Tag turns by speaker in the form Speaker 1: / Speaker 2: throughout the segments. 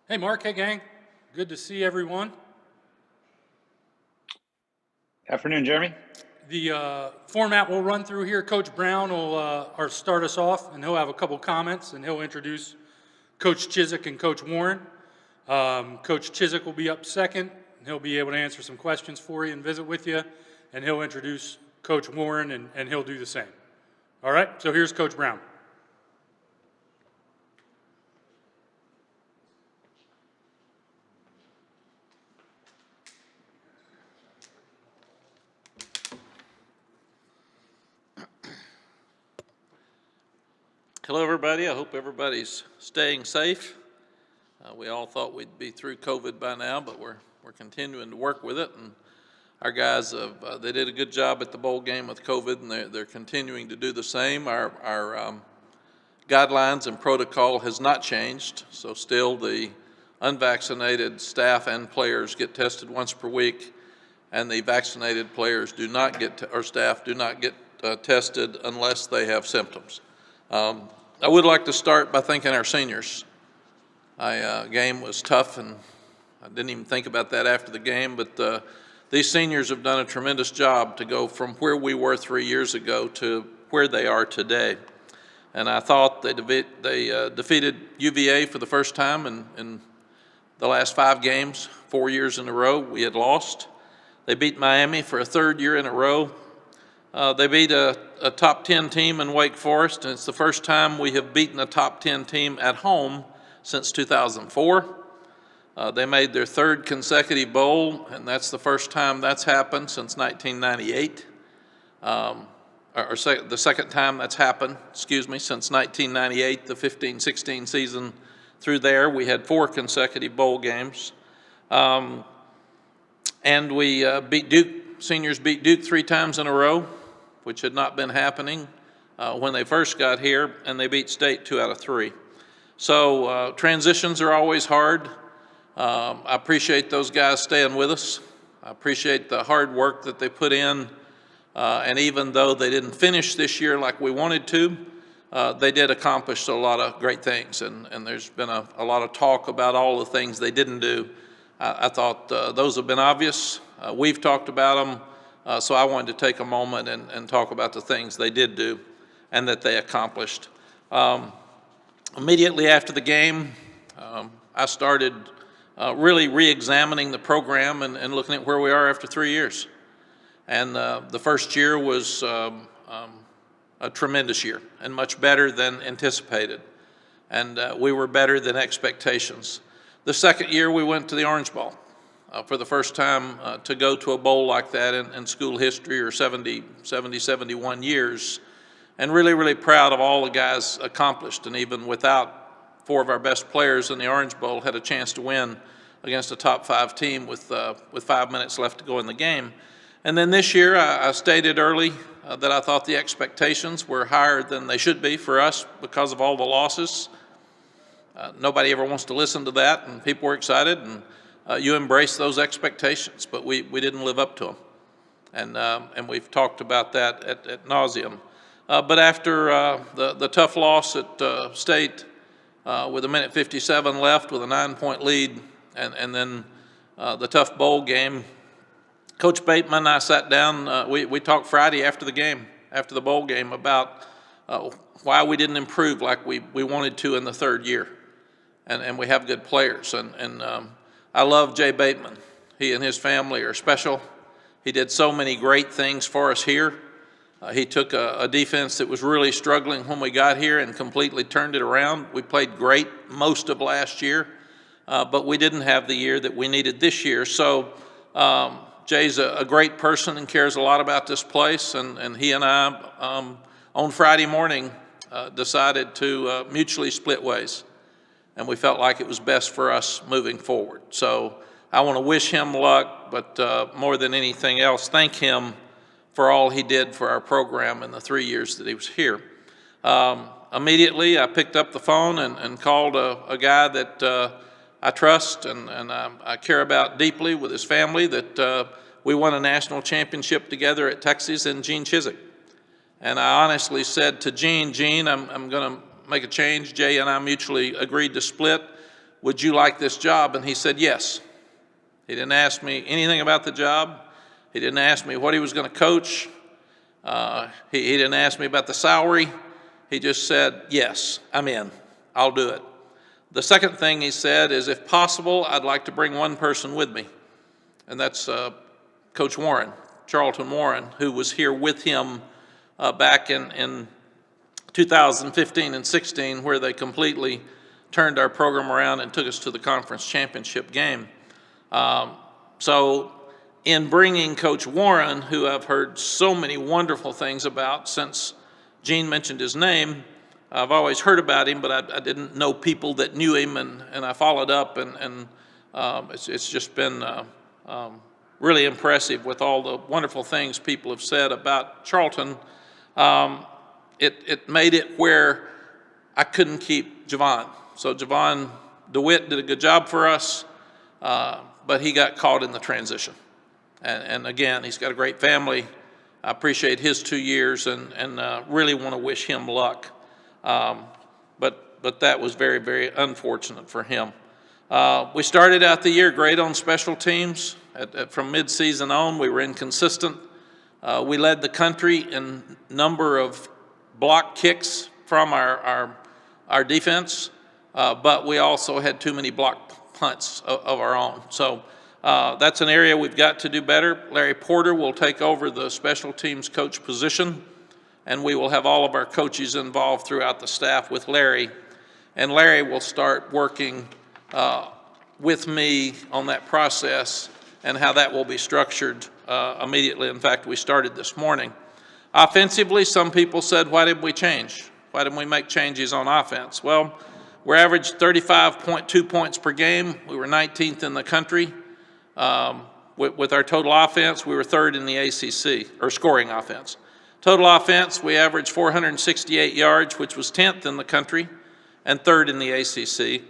Speaker 1: Hey, Mark. Hey, gang. Good to see everyone.
Speaker 2: Afternoon, Jeremy.
Speaker 1: The format we'll run through here, Coach Brown will start us off, and he'll have a couple comments, and he'll introduce Coach Chizik and Coach Warren. Coach Chizik will be up second, and he'll be able to answer some questions for you and visit with you, and he'll introduce Coach Warren, and he'll do the same. All right, so here's Coach Brown.
Speaker 3: Hello, everybody. I hope everybody's staying safe. We all thought we'd be through COVID by now, but we're continuing to work with it. And our guys they did a good job at the bowl game with COVID, and they're continuing to do the same. Our guidelines and protocol has not changed, so still the unvaccinated staff and players get tested once per week, and the vaccinated players do not get or staff do not get tested unless they have symptoms. I would like to start by thanking our seniors. Game was tough, and I didn't even think about that after the game, but these seniors have done a tremendous job to go from where we were 3 years ago to where they are today. And I thought they defeated UVA for the first time in the last 5 games, 4 years in a row we had lost. They beat Miami for a 3rd year in a row. They beat a top 10 team in Wake Forest, and it's the first time we have beaten a top 10 team at home since 2004. They made their 3rd consecutive bowl, and that's the first time that's happened since 1998. The second time that's happened, since 1998, the 15-16 season through there. We had 4 consecutive bowl games. And we beat Duke. Seniors beat Duke 3 times in a row, which had not been happening when they first got here, and they beat State 2 out of 3. So transitions are always hard. I appreciate those guys staying with us. I appreciate the hard work that they put in, and even though they didn't finish this year like we wanted to, they did accomplish a lot of great things, and there's been a lot of talk about all the things they didn't do. I thought those have been obvious. We've talked about them, so I wanted to take a moment and talk about the things they did do and that they accomplished. Immediately after the game, I started really re-examining the program and looking at where we are after 3 years. And the first year was a tremendous year and much better than anticipated. And we were better than expectations. The second year, we went to the Orange Bowl for the first time to go to a bowl like that in school history, or 71 years. And really, really proud of all the guys accomplished. And even without 4 of our best players in the Orange Bowl, had a chance to win against a top 5 team with 5 minutes left to go in the game. And then this year, I stated early that I thought the expectations were higher than they should be for us because of all the losses. Nobody ever wants to listen to that, and people were excited, and you embrace those expectations, but we didn't live up to them. And we've talked about that ad nauseum. But after the tough loss at State with 1:57 left with a 9-point lead, and then the tough bowl game, Coach Bateman and I sat down. We talked Friday after the game, after the bowl game, about why we didn't improve like we wanted to in the third year. And we have good players. And I love Jay Bateman. He and his family are special. He did so many great things for us here. He took a defense that was really struggling when we got here and completely turned it around. We played great most of last year, but we didn't have the year that we needed this year. So Jay's a great person and cares a lot about this place, and he and I, on Friday morning, decided to mutually split ways, and we felt like it was best for us moving forward. So I want to wish him luck, but more than anything else, thank him for all he did for our program in the 3 years that he was here. Immediately, I picked up the phone and called a guy that I trust and I care about deeply with his family, that we won a national championship together at Texas, in Gene Chizik. And I honestly said to Gene, I'm going to make a change. Jay and I mutually agreed to split. Would you like this job? And he said yes. He didn't ask me anything about the job. He didn't ask me what he was going to coach. He didn't ask me about the salary. He just said, yes, I'm in. I'll do it. The second thing he said is, if possible, I'd like to bring one person with me. And that's Coach Warren, Charlton Warren, who was here with him back in 2015 and 16, where they completely turned our program around and took us to the conference championship game. So in bringing Coach Warren, who I've heard so many wonderful things about since Gene mentioned his name, I've always heard about him, but I didn't know people that knew him, and I followed up, and it's just been really impressive with all the wonderful things people have said about Charlton. It made it where I couldn't keep Javon. So Javon DeWitt did a good job for us, but he got caught in the transition. And again, he's got a great family. I appreciate his 2 years and really want to wish him luck. But that was very, very unfortunate for him. We started out the year great on special teams. From midseason on, we were inconsistent. We led the country in number of block kicks from our defense, but we also had too many block punts of our own. So that's an area we've got to do better. Larry Porter will take over the special teams coach position, and we will have all of our coaches involved throughout the staff with Larry. And Larry will start working with me on that process and how that will be structured immediately. In fact, we started this morning. Offensively, some people said, why didn't we change? Why didn't we make changes on offense? Well, we're averaged 35.2 points per game. We were 19th in the country. With our total offense, we were third in the ACC, or scoring offense. Total offense, we averaged 468 yards, which was 10th in the country, and third in the ACC.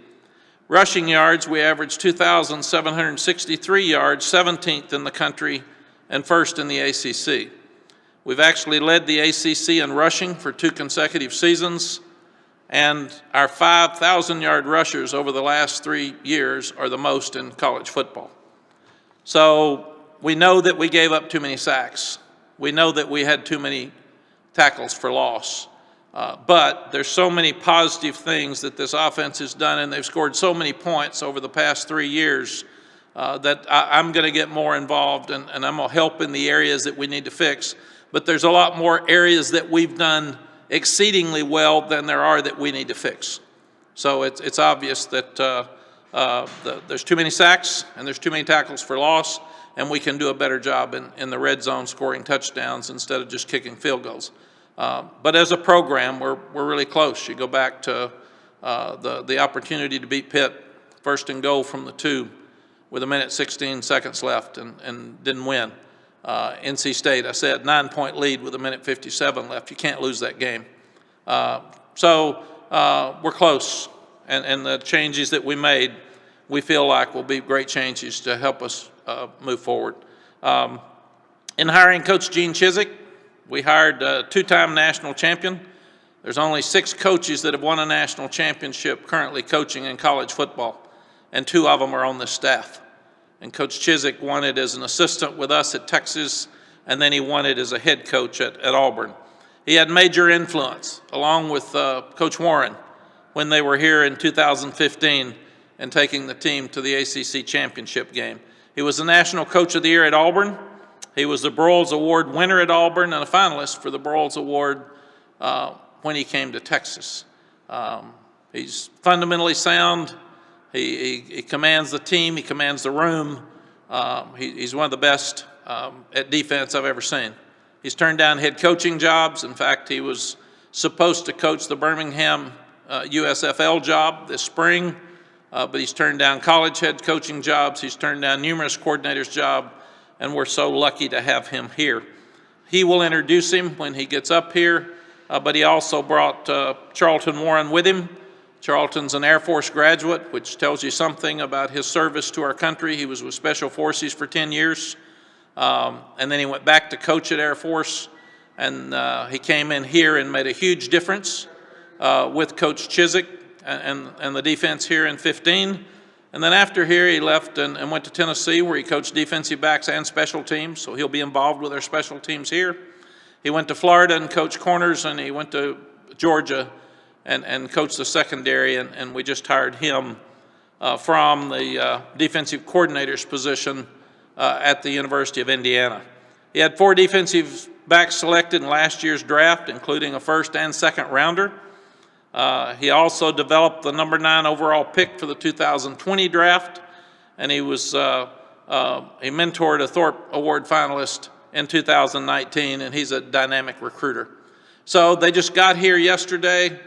Speaker 3: Rushing yards, we averaged 2,763 yards, 17th in the country, and first in the ACC. We've actually led the ACC in rushing for 2 consecutive seasons, and our 5,000-yard rushers over the last 3 years are the most in college football. So we know that we gave up too many sacks. We know that we had too many tackles for loss. But there's so many positive things that this offense has done, and they've scored so many points over the past 3 years that I'm going to get more involved, and I'm going to help in the areas that we need to fix. But there's a lot more areas that we've done exceedingly well than there are that we need to fix. So it's obvious that there's too many sacks and there's too many tackles for loss, and we can do a better job in the red zone scoring touchdowns instead of just kicking field goals. But as a program, we're really close. You go back to the opportunity to beat Pitt, 1st and goal from the 2 with 1:16 seconds left and didn't win. NC State, I said, 9-point lead with 1:57 left. You can't lose that game. So we're close, and the changes that we made, we feel like will be great changes to help us move forward. In hiring Coach Gene Chizik, we hired a 2-time national champion. There's only 6 coaches that have won a national championship currently coaching in college football, and 2 of them are on this staff. And Coach Chizik won it as an assistant with us at Texas, and then he won it as a head coach at Auburn. He had major influence, along with Coach Warren, when they were here in 2015 and taking the team to the ACC championship game. He was the National Coach of the Year at Auburn. He was the Broyles Award winner at Auburn and a finalist for the Broyles Award when he came to Texas. He's fundamentally sound. He commands the team. He commands the room. He's one of the best at defense I've ever seen. He's turned down head coaching jobs. In fact, he was supposed to coach the Birmingham USFL job this spring, but he's turned down college head coaching jobs. He's turned down numerous coordinators' jobs, and we're so lucky to have him here. He will introduce him when he gets up here, but he also brought Charlton Warren with him. Charlton's an Air Force graduate, which tells you something about his service to our country. He was with Special Forces for 10 years, and then he went back to coach at Air Force, and he came in here and made a huge difference with Coach Chizik and the defense here in 15. And then after here, he left and went to Tennessee, where he coached defensive backs and special teams, so he'll be involved with our special teams here. He went to Florida and coached corners, and he went to Georgia and coached the secondary, and we just hired him from the defensive coordinator's position at the University of Indiana. He had 4 defensive backs selected in last year's draft, including a 1st and 2nd rounder. He also developed the number 9 overall pick for the 2020 draft, and he mentored a Thorpe Award finalist in 2019, and he's a dynamic recruiter. So they just got here yesterday.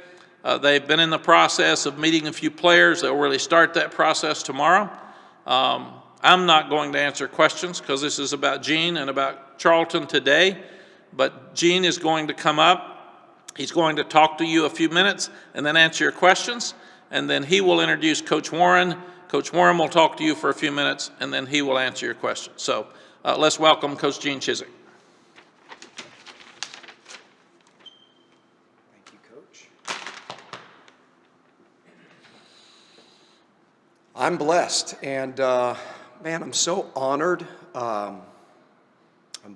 Speaker 3: They've been in the process of meeting a few players. They'll really start that process tomorrow. I'm not going to answer questions because this is about Gene and about Charlton today, but Gene is going to come up. He's going to talk to you a few minutes and then answer your questions, and then he will introduce Coach Warren. Coach Warren will talk to you for a few minutes, and then he will answer your questions. So let's welcome Coach Gene Chizik.
Speaker 4: Thank you, Coach. I'm blessed, and man, I'm so honored. I'm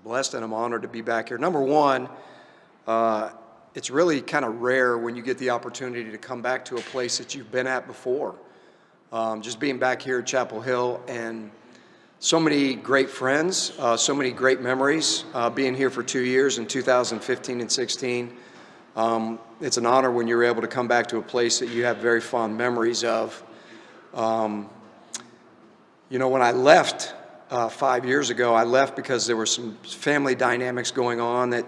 Speaker 4: blessed and I'm honored to be back here. Number one, it's really kind of rare when you get the opportunity to come back to a place that you've been at before. Just being back here at Chapel Hill, and so many great friends, so many great memories, being here for 2 years in 2015 and 16. It's an honor when you're able to come back to a place that you have very fond memories of. You know, when I left 5 years ago, I left because there were some family dynamics going on that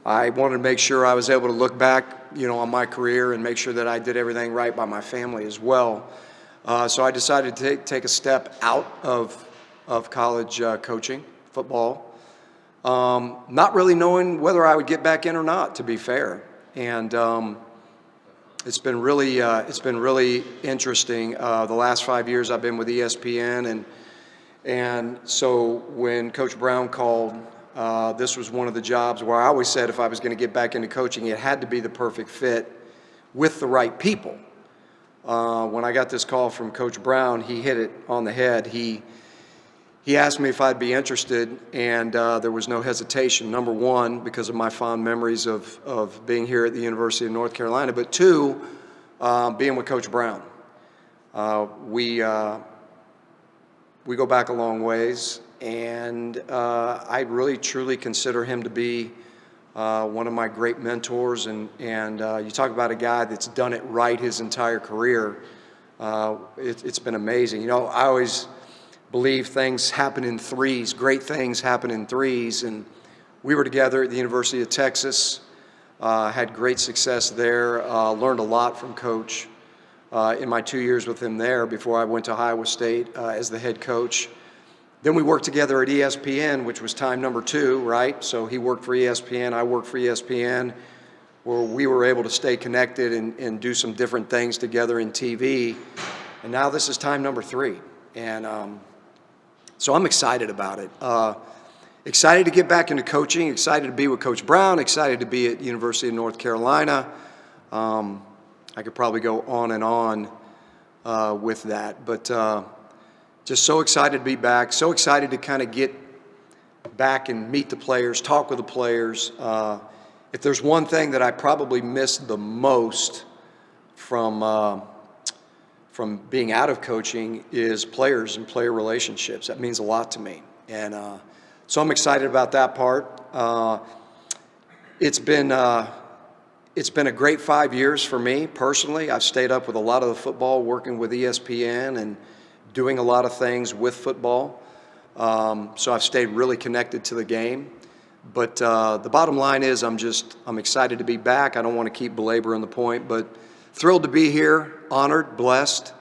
Speaker 4: I wanted to make sure I was able to look back, on my career and make sure that I did everything right by my family as well. So I decided to take a step out of college coaching, football, not really knowing whether I would get back in or not, to be fair. And it's been really interesting. The last 5 years I've been with ESPN, and so when Coach Brown called, this was one of the jobs where I always said if I was going to get back into coaching, it had to be the perfect fit with the right people. When I got this call from Coach Brown, he hit it on the head. He he asked me if I'd be interested, and there was no hesitation. Number one, because of my fond memories of being here at the University of North Carolina, but two, being with Coach Brown. We go back a long ways, and I really truly consider him to be one of my great mentors. And you talk about a guy that's done it right his entire career. It's been amazing. You know, I always believe things happen in threes. Great things happen in threes. And we were together at the University of Texas, had great success there, learned a lot from Coach in my 2 years with him there before I went to Iowa State as the head coach. Then we worked together at ESPN, which was time number 2, right? So he worked for ESPN, I worked for ESPN, where we were able to stay connected and do some different things together in TV. And now this is time number 3. And so I'm excited about it. Excited to get back into coaching, excited to be with Coach Brown, excited to be at the University of North Carolina. I could probably go on and on with that, but just so excited to be back, so excited to kind of get back and meet the players, talk with the players. If there's one thing that I probably missed the most from being out of coaching is players and player relationships. That means a lot to me. And so I'm excited about that part. It's been a great 5 years for me personally. I've stayed up with a lot of the football, working with ESPN and doing a lot of things with football. So I've stayed really connected to the game. But the bottom line is I'm excited to be back. I don't want to keep belaboring the point, but thrilled to be here, honored, blessed.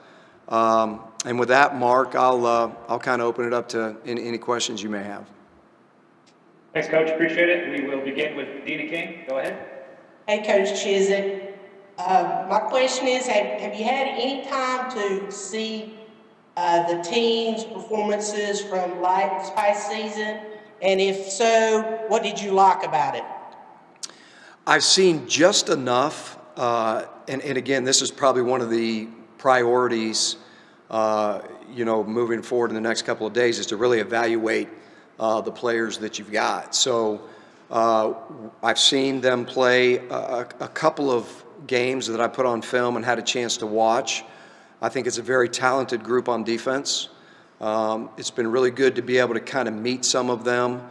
Speaker 4: And with that, Mark, I'll kind of open it up to any questions you may have.
Speaker 2: Thanks, Coach. Appreciate it. We will begin with Dina King. Go ahead.
Speaker 5: Hey, Coach Chizik. My question is, have you had any time to see the team's performances from this past season? And if so, what did you like about it?
Speaker 4: I've seen just enough, and again, this is probably one of the priorities, moving forward in the next couple of days, is to really evaluate the players that you've got. So I've seen them play a couple of games that I put on film and had a chance to watch. I think it's a very talented group on defense. It's been really good to be able to kind of meet some of them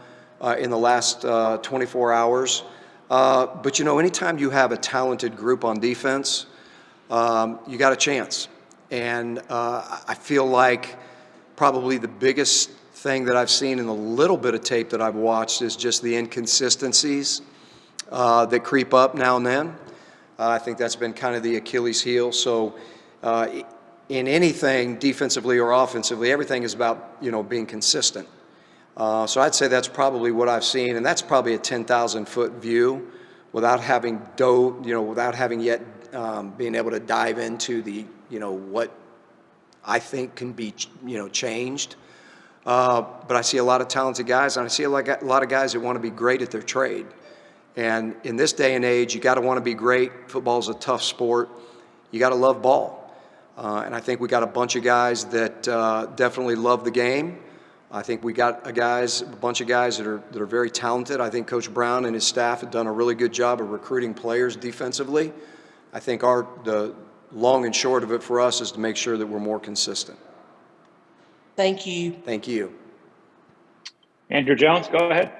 Speaker 4: in the last 24 hours. But, anytime you have a talented group on defense, you got a chance. And I feel like probably the biggest thing that I've seen in the little bit of tape that I've watched is just the inconsistencies that creep up now and then. I think that's been kind of the Achilles heel. So in anything, defensively or offensively, everything is about, being consistent. So I'd say that's probably what I've seen, and that's probably a 10,000-foot view without having yet being able to dive into the, what I think can be, changed. But I see a lot of talented guys, and I see a lot of guys that want to be great at their trade. And in this day and age, you got to want to be great. Football's a tough sport. You got to love ball. And I think we got a bunch of guys that definitely love the game. I think we got a bunch of guys that are very talented. I think Coach Brown and his staff have done a really good job of recruiting players defensively. I think the long and short of it for us is to make sure that we're more consistent.
Speaker 5: Thank you.
Speaker 4: Thank you.
Speaker 2: Andrew Jones, go ahead.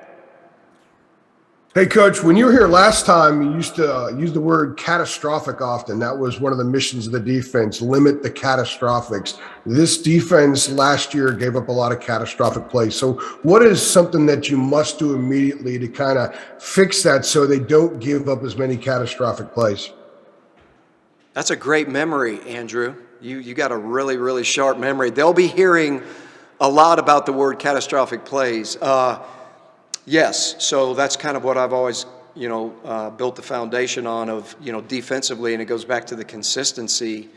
Speaker 6: Hey, Coach, when you were here last time, you used to use the word catastrophic often. That was one of the missions of the defense, limit the catastrophics. This defense last year gave up a lot of catastrophic plays. So what is something that you must do immediately to kind of fix that so they don't give up as many catastrophic plays?
Speaker 4: That's a great memory, Andrew. You got a really, really sharp memory. They'll be hearing a lot about the word catastrophic plays. Yes, so that's kind of what I've always, built the foundation on of, defensively, and it goes back to the consistency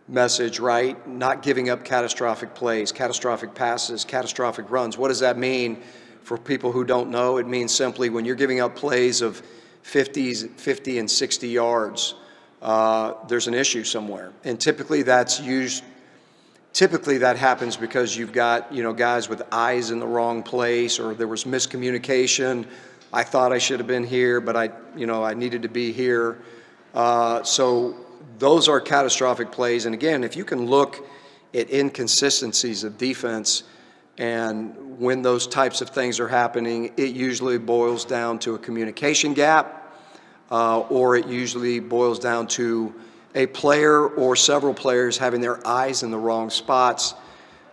Speaker 4: message, right? Not giving up catastrophic plays, catastrophic passes, catastrophic runs. What does that mean for people who don't know? It means simply when you're giving up plays of 50 and 60 yards, there's an issue somewhere. And typically that's used typically that happens because you've got, guys with eyes in the wrong place, or there was miscommunication. I thought I should have been here, but I needed to be here. So those are catastrophic plays. And again, if you can look at inconsistencies of defense, and when those types of things are happening, it usually boils down to a communication gap, or it usually boils down to a player or several players having their eyes in the wrong spots,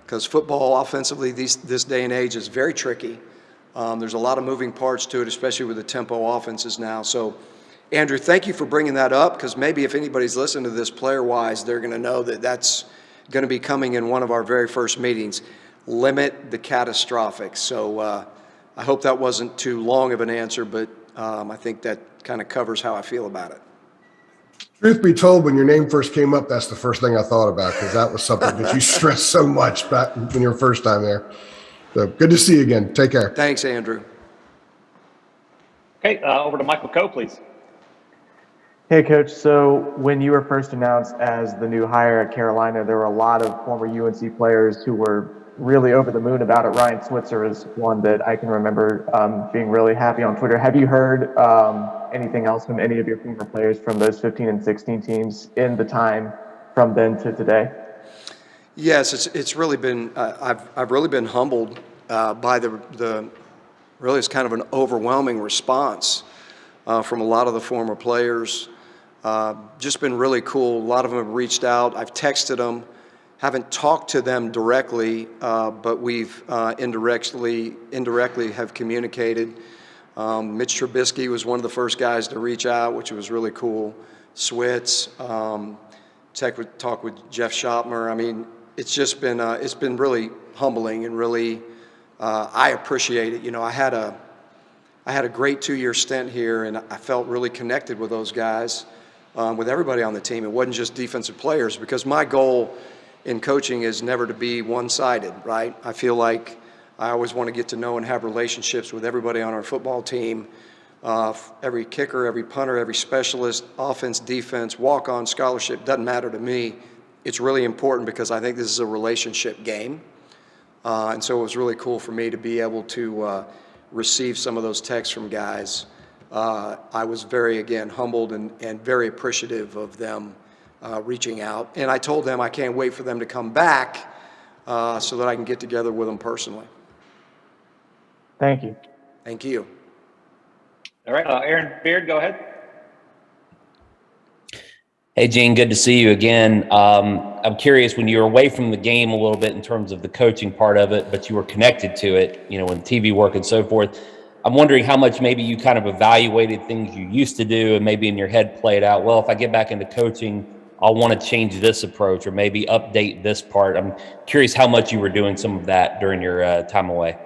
Speaker 4: because football offensively this day and age is very tricky. There's a lot of moving parts to it, especially with the tempo offenses now. So, Andrew, thank you for bringing that up, because maybe if anybody's listening to this player-wise, they're going to know that that's going to be coming in one of our very first meetings. Limit the catastrophic. So I hope that wasn't too long of an answer, but I think that kind of covers how I feel about it.
Speaker 6: Truth be told, when your name first came up, that's the first thing I thought about, because that was something that you stressed so much back when your first time there. So good to see you again. Take care.
Speaker 4: Thanks, Andrew.
Speaker 2: Okay, over to Michael Coe, please.
Speaker 7: Hey, Coach. So when you were first announced as the new hire at Carolina, there were a lot of former UNC players who were really over the moon about it. Ryan Switzer is one that I can remember being really happy on Twitter. Have you heard anything else from any of your former players from those 15 and 16 teams in the time from then to today?
Speaker 4: Yes, it's really been, I've really been humbled by the really it's kind of an overwhelming response from a lot of the former players. Just been really cool. A lot of them have reached out. I've texted them. Haven't talked to them directly, but we've indirectly have communicated. Mitch Trubisky was one of the first guys to reach out, which was really cool. Switz, talk with Jeff Schottmer. I mean, it's just been it's been really humbling, and really I appreciate it. I had a great 2-year stint here, and I felt really connected with those guys, with everybody on the team. It wasn't just defensive players, because my goal in coaching is never to be one-sided, right? I feel like I always want to get to know and have relationships with everybody on our football team, every kicker, every punter, every specialist, offense, defense, walk-on, scholarship, doesn't matter to me. It's really important, because I think this is a relationship game. And so it was really cool for me to be able to receive some of those texts from guys. I was very, again, humbled and very appreciative of them reaching out. And I told them I can't wait for them to come back so that I can get together with them personally.
Speaker 7: Thank you.
Speaker 4: Thank you.
Speaker 2: All right, Aaron Beard, go ahead.
Speaker 8: Hey, Gene, good to see you again. I'm curious, when you were away from the game a little bit in terms of the coaching part of it, but you were connected to it, when TV work and so forth, I'm wondering how much maybe you kind of evaluated things you used to do and maybe in your head played out, well, if I get back into coaching, I'll want to change this approach or maybe update this part. I'm curious how much you were doing some of that during your time away.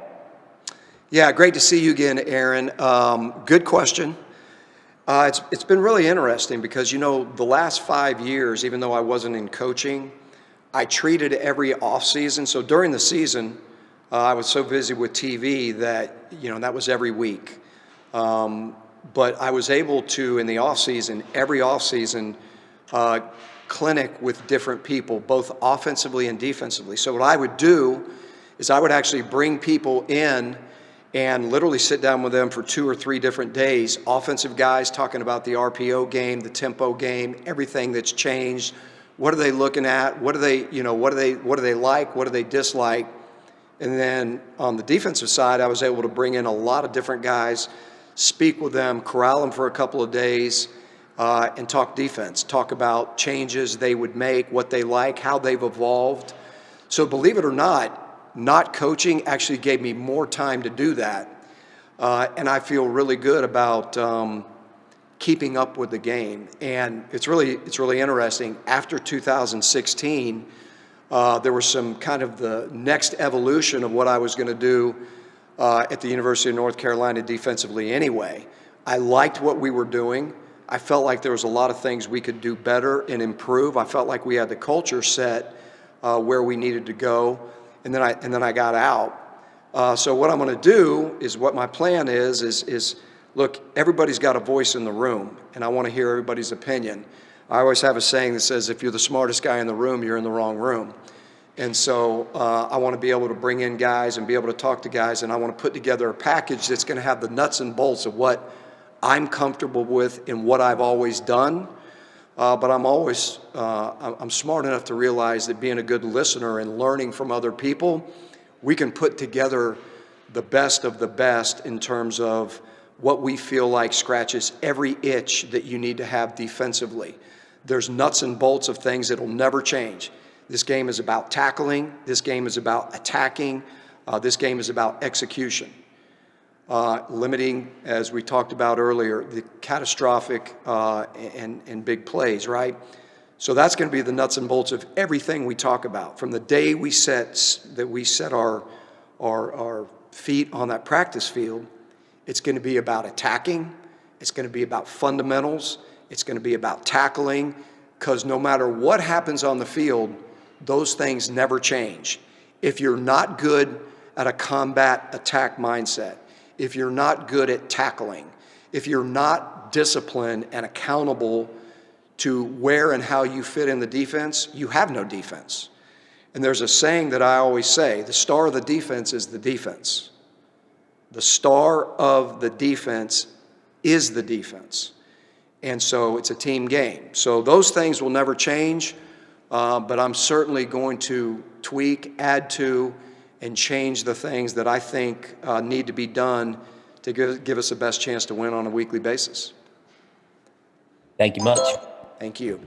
Speaker 4: Yeah, great to see you again, Aaron. Good question. It's been really interesting, because, the last 5 years, even though I wasn't in coaching, I treated every off season. So during the season, I was so busy with TV that, that was every week. But I was able to, in the off season, every off season, clinic with different people, both offensively and defensively. So what I would do is I would actually bring people in and literally sit down with them for 2 or 3 different days. Offensive guys talking about the RPO game, the tempo game, everything that's changed. What are they looking at? What do they like? What do they dislike? And then on the defensive side, I was able to bring in a lot of different guys, speak with them, corral them for a couple of days, and talk defense, talk about changes they would make, what they like, how they've evolved. So believe it or not coaching actually gave me more time to do that. And I feel really good about keeping up with the game. And it's really interesting. After 2016, there was some kind of the next evolution of what I was going to do at the University of North Carolina defensively anyway. I liked what we were doing. I felt like there was a lot of things we could do better and improve. I felt like we had the culture set where we needed to go. And then I got out. So what I'm going to do is, what my plan is look, everybody's got a voice in the room, and I want to hear everybody's opinion. I always have a saying that says, if you're the smartest guy in the room, you're in the wrong room. And so I want to be able to bring in guys and be able to talk to guys, and I want to put together a package that's going to have the nuts and bolts of what I'm comfortable with and what I've always done. But I'm smart enough to realize that being a good listener and learning from other people, we can put together the best of the best in terms of what we feel like scratches every itch that you need to have defensively. There's nuts and bolts of things that will never change. This game is about tackling. This game is about attacking. This game is about execution. Limiting, as we talked about earlier, the catastrophic and big plays, right? So that's going to be the nuts and bolts of everything we talk about. From the day we set our feet on that practice field, it's going to be about attacking. It's going to be about fundamentals. It's going to be about tackling, because no matter what happens on the field, those things never change. If you're not good at a combat attack mindset, if you're not good at tackling, if you're not disciplined and accountable to where and how you fit in the defense, you have no defense. And there's a saying that I always say, the star of the defense is the defense. The star of the defense is the defense. And so it's a team game. So those things will never change. But I'm certainly going to tweak, add to, and change the things that I think need to be done to give us the best chance to win on a weekly basis.
Speaker 8: Thank you much.
Speaker 4: Thank you.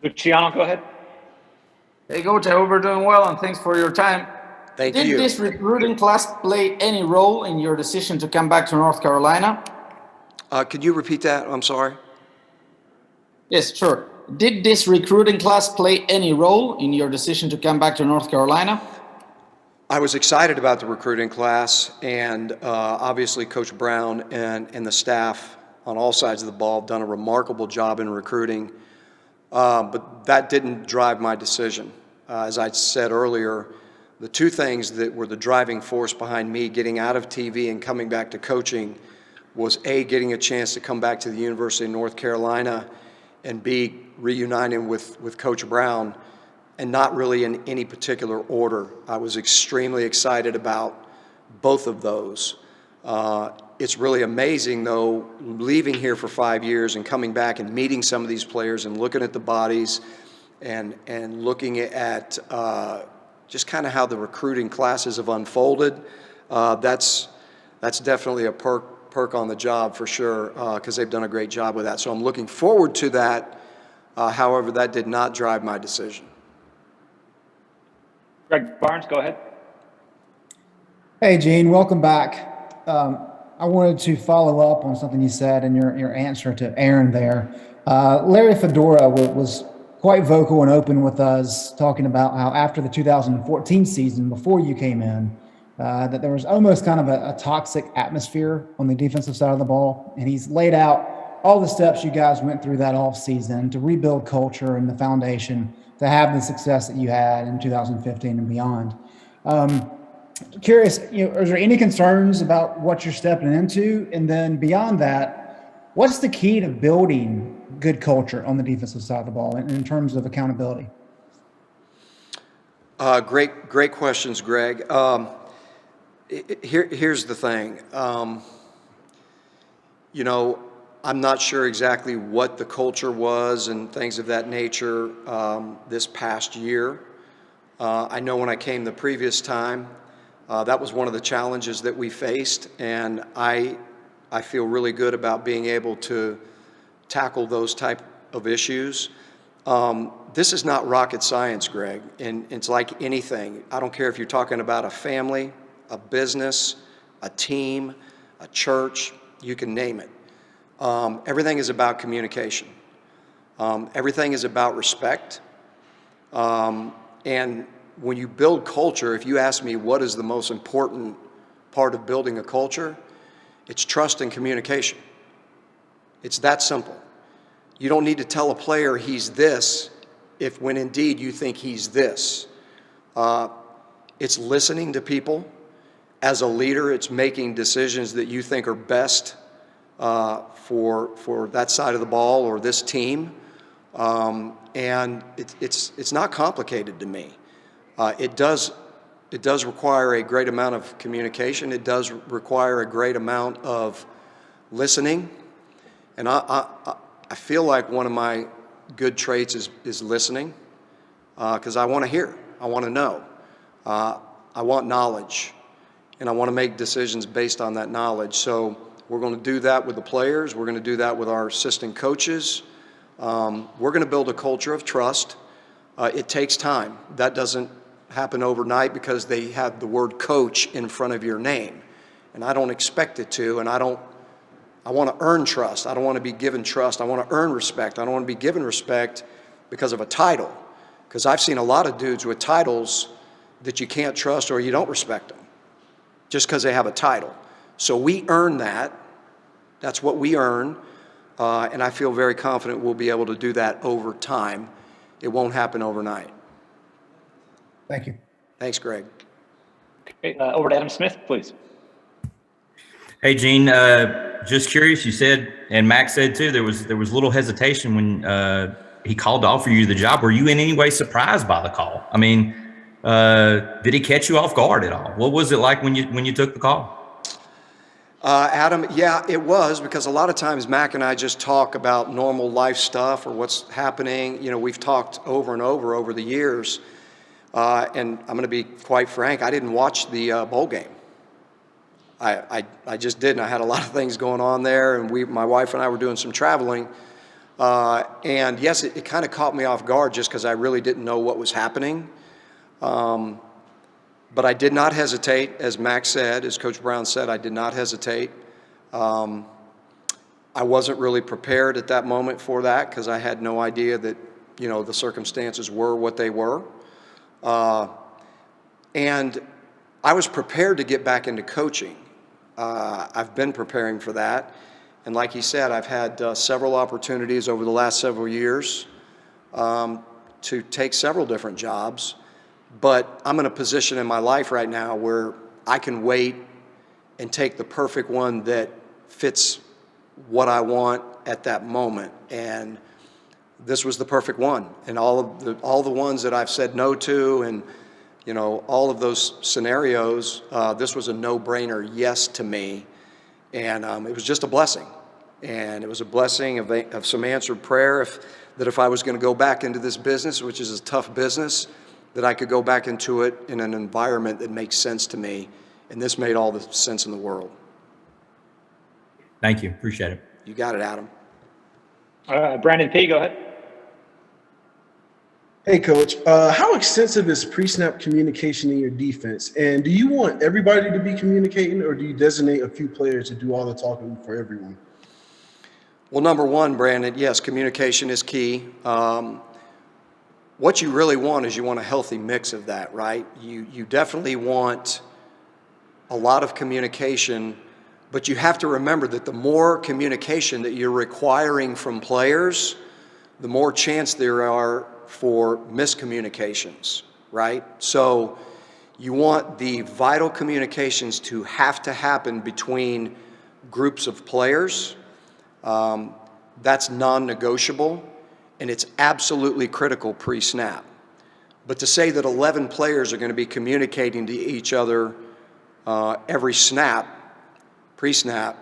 Speaker 2: Luciano, go ahead.
Speaker 9: Hey, Coach, I hope you're doing well, and thanks for your time.
Speaker 4: Thank
Speaker 9: Did
Speaker 4: you.
Speaker 9: this recruiting class play any role in your decision to come back to North Carolina?
Speaker 4: Could you repeat that? I'm sorry.
Speaker 9: Yes, sure. Did this recruiting class play any role in your decision to come back to North Carolina?
Speaker 4: I was excited about the recruiting class, and obviously Coach Brown and the staff on all sides of the ball have done a remarkable job in recruiting, but that didn't drive my decision. As I said earlier, the two things that were the driving force behind me getting out of TV and coming back to coaching was A, getting a chance to come back to the University of North Carolina, and B, reuniting with Coach Brown, and not really in any particular order. I was extremely excited about both of those. It's really amazing, though, leaving here for 5 years and coming back and meeting some of these players and looking at the bodies and looking at just kind of how the recruiting classes have unfolded. That's definitely a perk on the job for sure, because they've done a great job with that. So I'm looking forward to that. However, that did not drive my decision.
Speaker 2: Greg Barnes, go ahead.
Speaker 10: Hey, Gene, welcome back. I wanted to follow up on something you said in your answer to Aaron there. Larry Fedora was quite vocal and open with us, talking about how after the 2014 season, before you came in, that there was almost kind of a toxic atmosphere on the defensive side of the ball. And he's laid out all the steps you guys went through that offseason to rebuild culture and the foundation to have the success that you had in 2015 and beyond. Curious, is there any concerns about what you're stepping into? And then beyond that, what's the key to building good culture on the defensive side of the ball in terms of accountability?
Speaker 4: Great questions, Greg. Here's the thing. I'm not sure exactly what the culture was and things of that nature this past year. I know when I came the previous time, that was one of the challenges that we faced, and I feel really good about being able to tackle those type of issues. This is not rocket science, Greg, and it's like anything. I don't care if you're talking about a family, a business, a team, a church, you can name it. Everything is about communication. Everything is about respect. And when you build culture, if you ask me what is the most important part of building a culture, it's trust and communication. It's that simple. You don't need to tell a player he's this if when indeed you think he's this. It's listening to people. As a leader, it's making decisions that you think are best for that side of the ball or this team. And it's not complicated to me. It does require a great amount of communication. It does require a great amount of listening. And I feel like one of my good traits is listening, because I want to hear, I want to know, I want knowledge, and I want to make decisions based on that knowledge. So we're going to do that with the players. We're going to do that with our assistant coaches. We're going to build a culture of trust. It takes time. That doesn't happen overnight because they have the word coach in front of your name. And I don't expect it to, and I want to earn trust. I don't want to be given trust. I want to earn respect. I don't want to be given respect because of a title. Because I've seen a lot of dudes with titles that you can't trust or you don't respect them just because they have a title. So we earn that. That's what we earn. And I feel very confident we'll be able to do that over time. It won't happen overnight.
Speaker 10: Thank you.
Speaker 4: Thanks, Greg.
Speaker 2: Okay, over to Adam Smith, please.
Speaker 11: Hey, Gene, just curious, you said, and Max said too, there was little hesitation when he called to offer you the job. Were you in any way surprised by the call? I mean, did he catch you off guard at all? What was it like when you took the call?
Speaker 4: Adam, yeah, it was, because a lot of times Mac and I just talk about normal life stuff or what's happening. You know, we've talked over and over the years. And I'm going to be quite frank, I didn't watch the bowl game. I just didn't. I had a lot of things going on there, and my wife and I were doing some traveling. And yes, it kind of caught me off guard just because I really didn't know what was happening. But I did not hesitate, as Max said, as Coach Brown said, I did not hesitate. I wasn't really prepared at that moment for that because I had no idea that, you know, the circumstances were what they were. And I was prepared to get back into coaching. I've been preparing for that. And like he said, I've had several opportunities over the last several years to take several different jobs. But I'm in a position in my life right now where I can wait and take the perfect one that fits what I want at that moment. And this was the perfect one. And all the ones that I've said no to, and you know, all of those scenarios, this was a no-brainer yes to me. And it was just a blessing. And it was a blessing of some answered prayer that if I was going to go back into this business, which is a tough business, that I could go back into it in an environment that makes sense to me. And this made all the sense in the world.
Speaker 11: Thank you. Appreciate it.
Speaker 4: You got it, Adam.
Speaker 2: Brandon P., go ahead.
Speaker 12: Hey, Coach. How extensive is pre-snap communication in your defense? And do you want everybody to be communicating, or do you designate a few players to do all the talking for everyone?
Speaker 4: Well, number one, Brandon, yes, communication is key. What you really want is you want a healthy mix of that, right? You definitely want a lot of communication, but you have to remember that the more communication that you're requiring from players, the more chance there are for miscommunications, right? So you want the vital communications to happen between groups of players. That's non-negotiable. And it's absolutely critical pre-snap. But to say that 11 players are going to be communicating to each other every snap, pre-snap,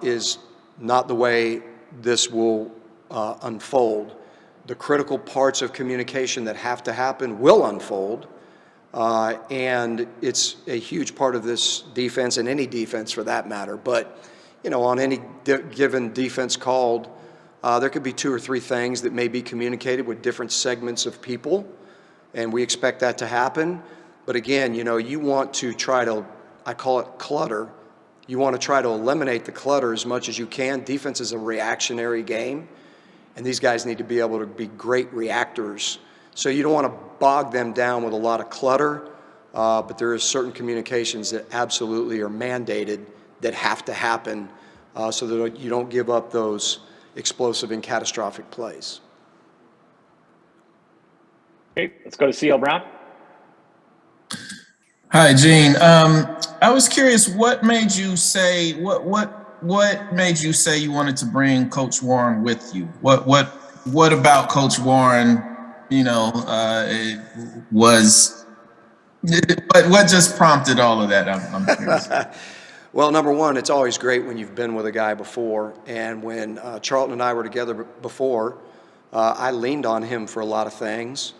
Speaker 4: is not the way this will unfold. The critical parts of communication that have to happen will unfold, and it's a huge part of this defense, and any defense for that matter. But, you know, on any given defense called, there could be 2 or 3 things that may be communicated with different segments of people, and we expect that to happen. But again, you know, you want to try to, I call it clutter. You want to try to eliminate the clutter as much as you can. Defense is a reactionary game, and these guys need to be able to be great reactors. So you don't want to bog them down with a lot of clutter, but there is certain communications that absolutely are mandated that have to happen so that you don't give up those explosive and catastrophic plays.
Speaker 2: Okay, let's go to C.L. Brown.
Speaker 13: Hi, Gene. I was curious, what made you say what made you say you wanted to bring Coach Warren with you? What what about Coach Warren, it was, but what just prompted all of that? I'm curious.
Speaker 4: Well, number one, it's always great when you've been with a guy before. And when Charlton and I were together before, I leaned on him for a lot of things.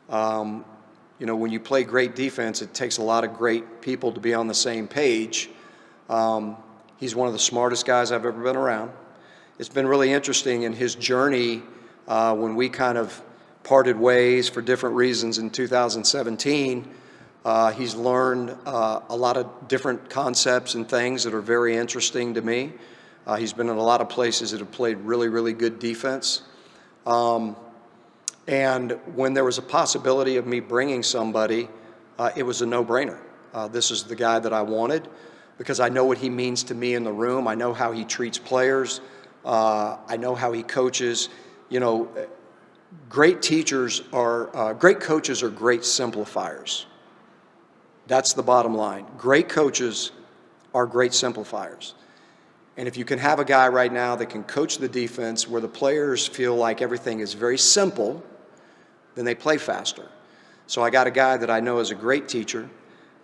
Speaker 4: When you play great defense, it takes a lot of great people to be on the same page. He's one of the smartest guys I've ever been around. It's been really interesting in his journey when we kind of parted ways for different reasons in 2017. He's learned a lot of different concepts and things that are very interesting to me. He's been in a lot of places that have played really, really good defense. And when there was a possibility of me bringing somebody, it was a no-brainer. This is the guy that I wanted because I know what he means to me in the room. I know how he treats players. I know how he coaches. Great teachers are, great coaches are great simplifiers. That's the bottom line. Great coaches are great simplifiers. And if you can have a guy right now that can coach the defense where the players feel like everything is very simple, then they play faster. So I got a guy that I know is a great teacher.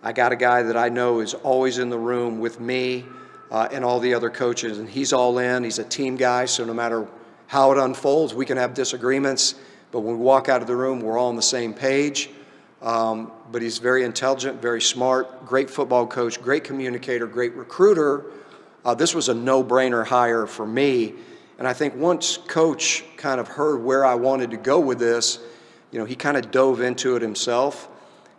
Speaker 4: I got a guy that I know is always in the room with me and all the other coaches, and he's all in. He's a team guy, so no matter how it unfolds, we can have disagreements, but when we walk out of the room, we're all on the same page. But he's very intelligent, very smart, great football coach, great communicator, great recruiter. This was a no-brainer hire for me. And I think once Coach kind of heard where I wanted to go with this, he kind of dove into it himself,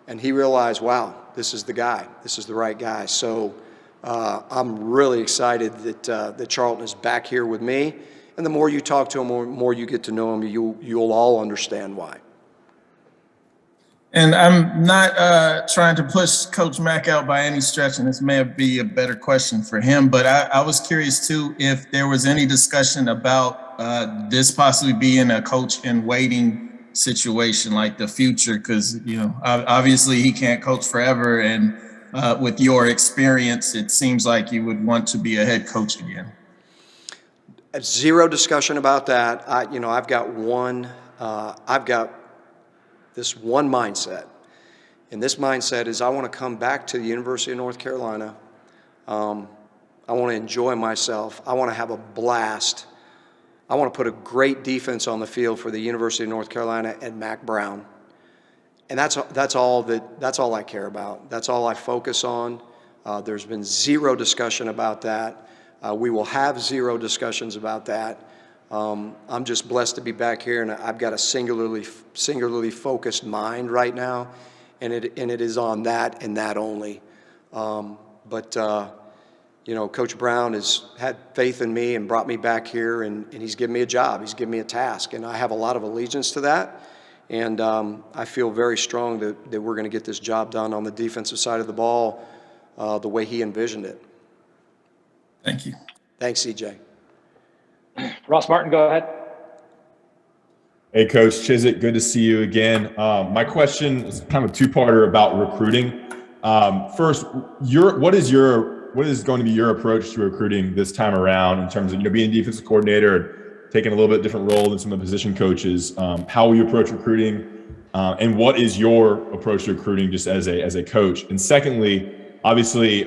Speaker 4: and he realized, wow, this is the guy. This is the right guy. So I'm really excited that Charlton is back here with me. And the more you talk to him, the more you get to know him, you'll all understand why.
Speaker 13: And I'm not trying to push Coach Mack out by any stretch, and this may be a better question for him, but I was curious too if there was any discussion about this possibly being a coach in waiting situation, like the future, because obviously he can't coach forever, and with your experience, it seems like you would want to be a head coach again.
Speaker 4: Zero discussion about that. I've got this one mindset, and this mindset is I want to come back to the University of North Carolina. I want to enjoy myself. I want to have a blast. I want to put a great defense on the field for the University of North Carolina and Mack Brown, and that's all I care about. That's all I focus on. There's been zero discussion about that. We will have zero discussions about that. I'm just blessed to be back here, and I've got a singularly focused mind right now, and it is on that and that only. Coach Brown has had faith in me and brought me back here, and he's given me a job. He's given me a task, and I have a lot of allegiance to that. And I feel very strong that we're going to get this job done on the defensive side of the ball the way he envisioned it.
Speaker 13: Thank you.
Speaker 4: Thanks, CJ.
Speaker 2: Ross Martin, go ahead.
Speaker 14: Hey, Coach Chizik, good to see you again. My question is kind of a two-parter about recruiting. First, what is going to be your approach to recruiting this time around in terms of being defensive coordinator, taking a little bit different role than some of the position coaches? How will you approach recruiting, and what is your approach to recruiting just as a coach? And secondly, obviously,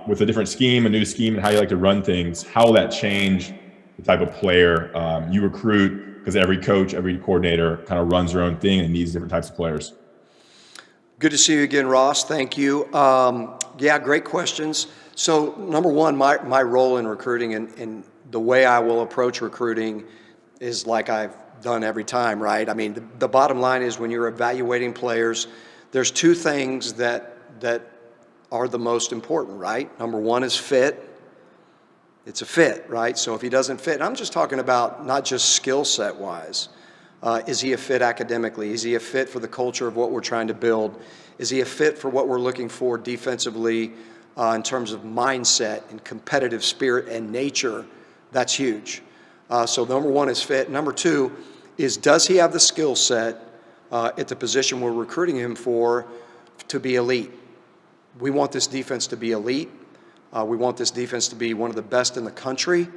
Speaker 14: with a different scheme, a new scheme, and how you like to run things, how will that change the type of player you recruit? Because every coach, every coordinator kind of runs their own thing and needs different types of players.
Speaker 4: Good to see you again, Ross. Thank you. Yeah, great questions. So number one, my role in recruiting and the way I will approach recruiting is like I've done every time, right? I mean, the bottom line is when you're evaluating players, there's two things that are the most important, right? Number one is fit. It's a fit, right? So if he doesn't fit, I'm just talking about not just skill set wise. Is he a fit academically? Is he a fit for the culture of what we're trying to build? Is he a fit for what we're looking for defensively in terms of mindset and competitive spirit and nature? That's huge. So number one is fit. Number two is, does he have the skill set at the position we're recruiting him for to be elite? We want this defense to be elite. We want this defense to be one of the best in the country.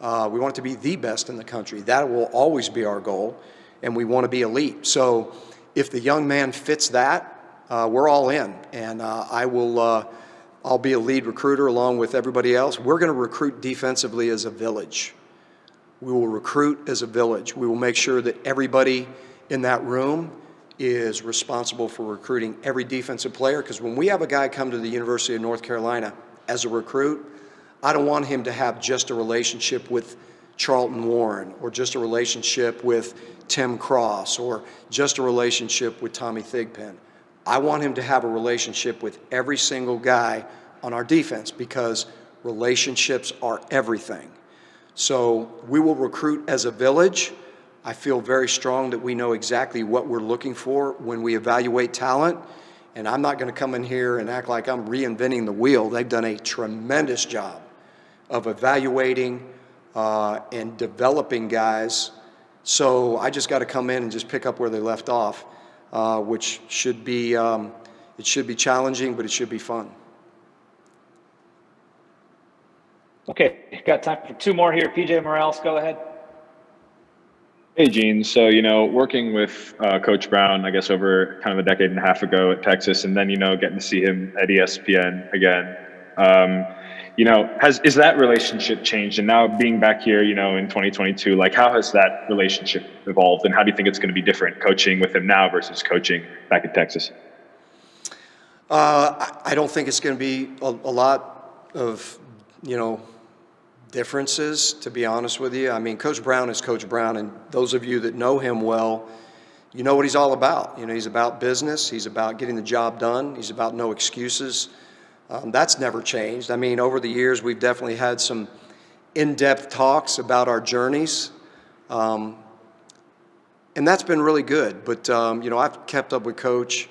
Speaker 4: We want it to be the best in the country. That will always be our goal, and we want to be elite. So if the young man fits that, we're all in, and I'll be a lead recruiter along with everybody else. We're going to recruit defensively as a village. We will recruit as a village. We will make sure that everybody in that room is responsible for recruiting every defensive player, because when we have a guy come to the University of North Carolina as a recruit, I don't want him to have just a relationship with Charlton Warren or just a relationship with Tim Cross or just a relationship with Tommy Thigpen. I want him to have a relationship with every single guy on our defense, because relationships are everything. So we will recruit as a village. I feel very strong that we know exactly what we're looking for when we evaluate talent. And I'm not going to come in here and act like I'm reinventing the wheel. They've done a tremendous job of evaluating and developing guys. So I just got to come in and just pick up where they left off, which should be, it should be challenging, but it should be fun.
Speaker 2: Okay, got time for two more here. PJ Morales, go ahead.
Speaker 15: Hey, Gene. So, working with Coach Brown, I guess over kind of a decade and a half ago at Texas, and then, getting to see him at ESPN again, is that relationship changed? And now being back here, in 2022, like how has that relationship evolved, and how do you think it's going to be different coaching with him now versus coaching back in Texas?
Speaker 4: I don't think it's going to be a lot of, differences, to be honest with you. I mean, Coach Brown is Coach Brown, and those of you that know him well, you know what he's all about. He's about business. He's about getting the job done. He's about no excuses. That's never changed. I mean, over the years, we've definitely had some in-depth talks about our journeys, and that's been really good. But, I've kept up with Coach.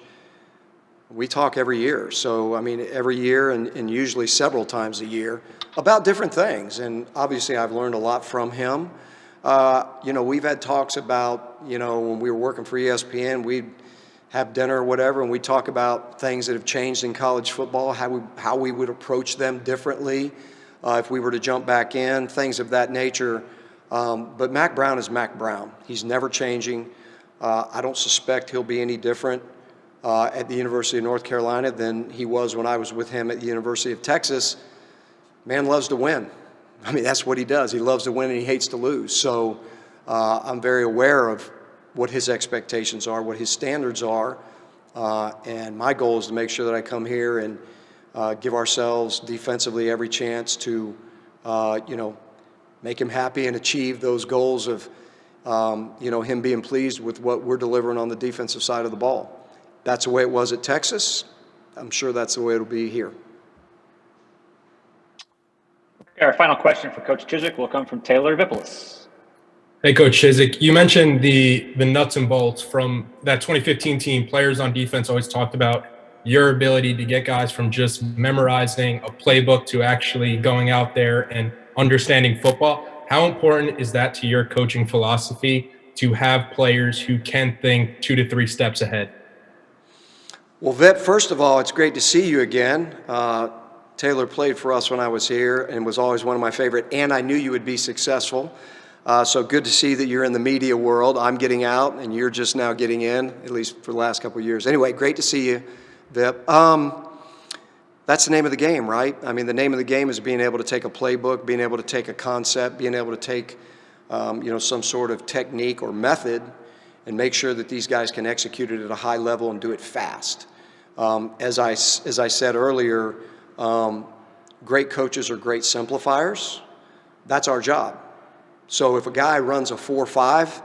Speaker 4: We talk every year. So, I mean, every year and usually several times a year about different things. And obviously, I've learned a lot from him. We've had talks about, when we were working for ESPN, we'd have dinner or whatever, and we'd talk about things that have changed in college football, how we would approach them differently if we were to jump back in, things of that nature. But Mack Brown is Mack Brown. He's never changing. I don't suspect he'll be any different at the University of North Carolina than he was when I was with him at the University of Texas. Man loves to win. I mean, that's what he does. He loves to win and he hates to lose. So I'm very aware of what his expectations are, what his standards are. And my goal is to make sure that I come here and give ourselves defensively every chance to, make him happy and achieve those goals of, him being pleased with what we're delivering on the defensive side of the ball. That's the way it was at Texas. I'm sure that's the way it'll be here.
Speaker 2: Okay, our final question for Coach Chizik will come from Taylor Vipolis.
Speaker 16: Hey, Coach Chizik, you mentioned the nuts and bolts from that 2015 team. Players on defense always talked about your ability to get guys from just memorizing a playbook to actually going out there and understanding football. How important is that to your coaching philosophy to have players who can think 2 to 3 steps ahead?
Speaker 4: Well, Vip, first of all, it's great to see you again. Taylor played for us when I was here and was always one of my favorite, and I knew you would be successful. So good to see that you're in the media world. I'm getting out, and you're just now getting in, at least for the last couple of years. Anyway, great to see you, Vip. That's the name of the game, right? I mean, the name of the game is being able to take a playbook, being able to take a concept, being able to take, some sort of technique or method and make sure that these guys can execute it at a high level and do it fast. As I said earlier, great coaches are great simplifiers. That's our job. So if a guy runs a 4.5,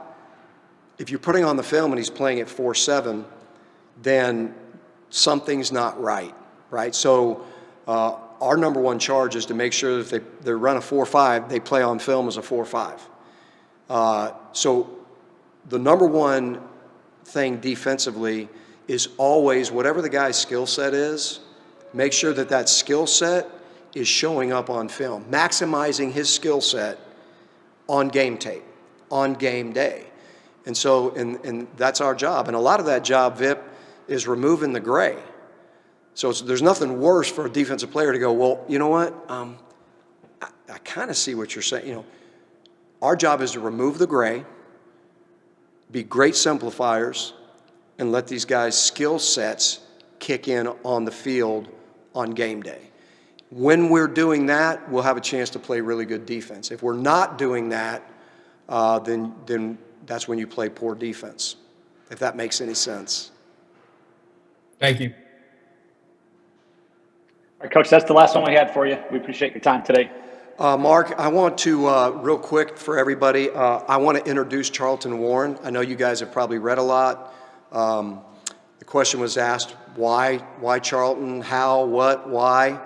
Speaker 4: if you're putting on the film and he's playing at 4.7, then something's not right, right? So our number one charge is to make sure that if they run a 4.5, they play on film as a 4.5. So the number one thing defensively is always, whatever the guy's skill set is, make sure that that skill set is showing up on film, maximizing his skill set on game tape, on game day. And so, and that's our job. And a lot of that job, Vip, is removing the gray. So there's nothing worse for a defensive player to go, well, you know what? I kind of see what you're saying. Our job is to remove the gray, be great simplifiers, and let these guys' skill sets kick in on the field on game day. When we're doing that, we'll have a chance to play really good defense. If we're not doing that, then that's when you play poor defense, if that makes any sense.
Speaker 16: Thank you.
Speaker 2: All right, Coach, that's the last one we had for you. We appreciate your time today.
Speaker 4: Mark, I want to, real quick for everybody, I want to introduce Charlton Warren. I know you guys have probably read a lot. The question was asked, why Charlton, how, what, why?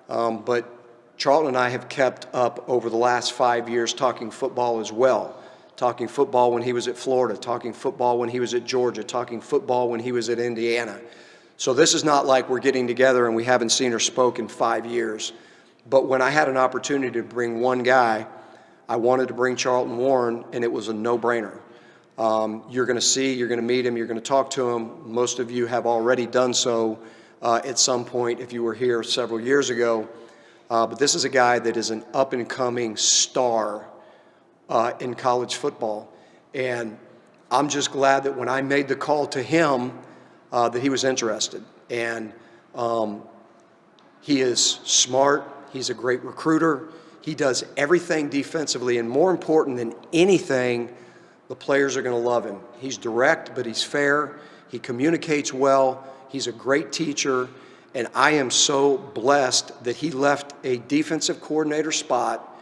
Speaker 4: But Charlton and I have kept up over the last 5 years talking football as well. Talking football when he was at Florida, talking football when he was at Georgia, talking football when he was at Indiana. So this is not like we're getting together and we haven't seen or spoke in 5 years. But when I had an opportunity to bring one guy, I wanted to bring Charlton Warren, and it was a no-brainer. You're going to see, you're going to meet him, you're going to talk to him. Most of you have already done so at some point if you were here several years ago. But this is a guy that is an up-and-coming star in college football. And I'm just glad that when I made the call to him that he was interested. And he is smart. He's a great recruiter. He does everything defensively. And more important than anything, the players are going to love him. He's direct, but he's fair. He communicates well. He's a great teacher. And I am so blessed that he left a defensive coordinator spot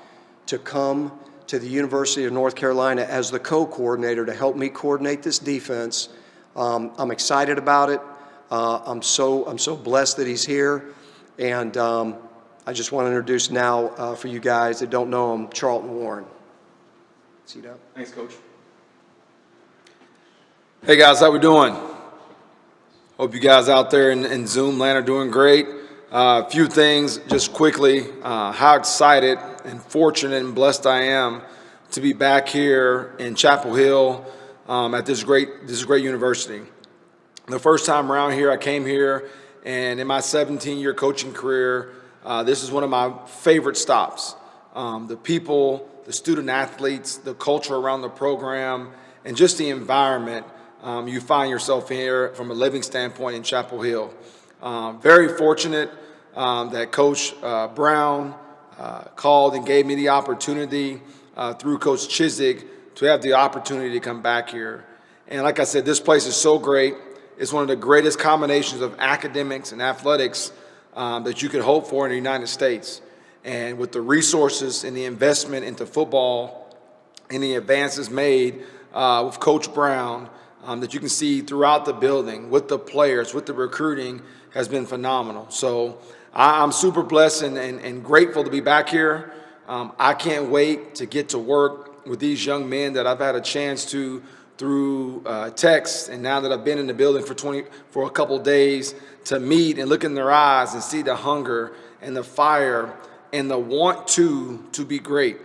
Speaker 4: to come to the University of North Carolina as the co-coordinator to help me coordinate this defense. I'm excited about it. I'm so blessed that he's here. And I just want to introduce now for you guys that don't know him, Charlton Warren. See that?
Speaker 17: Thanks, Coach. Hey guys, how we doing? Hope you guys out there in Zoom land are doing great. A few things just quickly. How excited and fortunate and blessed I am to be back here in Chapel Hill at this great university. The first time around here, I came here, and in my 17-year coaching career, this is one of my favorite stops. The people, the student athletes, the culture around the program, and just the environment you find yourself here from a living standpoint in Chapel Hill. Very fortunate that Coach Brown called and gave me the opportunity through Coach Chizik to have the opportunity to come back here. And like I said, this place is so great. It's one of the greatest combinations of academics and athletics that you could hope for in the United States. And with the resources and the investment into football and the advances made with Coach Brown that you can see throughout the building, with the players, with the recruiting, has been phenomenal. So I'm super blessed and grateful to be back here. I can't wait to get to work with these young men that I've had a chance to through text, and now that I've been in the building for a couple days, to meet and look in their eyes and see the hunger and the fire and the want to be great.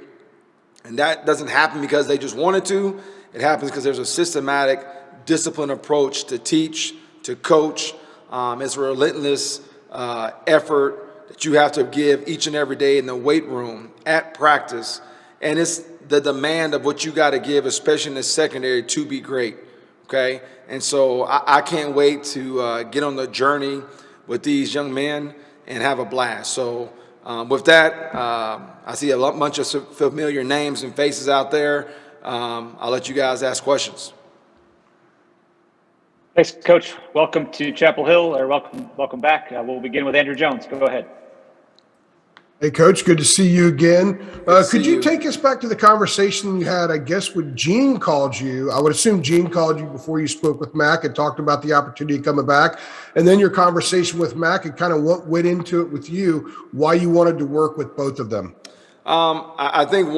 Speaker 17: And that doesn't happen because they just wanted to. It happens because there's a systematic, disciplined approach to teach, to coach. It's a relentless effort that you have to give each and every day in the weight room, at practice. And it's the demand of what you got to give, especially in the secondary, to be great, okay? And so I can't wait to get on the journey with these young men and have a blast. So with that, I see a bunch of familiar names and faces out there. I'll let you guys ask questions.
Speaker 2: Thanks, Coach. Welcome to Chapel Hill, or welcome back. We'll begin with Andrew Jones. Go ahead.
Speaker 6: Hey, Coach, good to see you again. Could you take us back to the conversation you had, I guess, when Gene called you? I would assume Gene called you before you spoke with Mac and talked about the opportunity coming back. And then your conversation with Mac and kind of what went into it with you, why you wanted to work with both of them.
Speaker 17: I think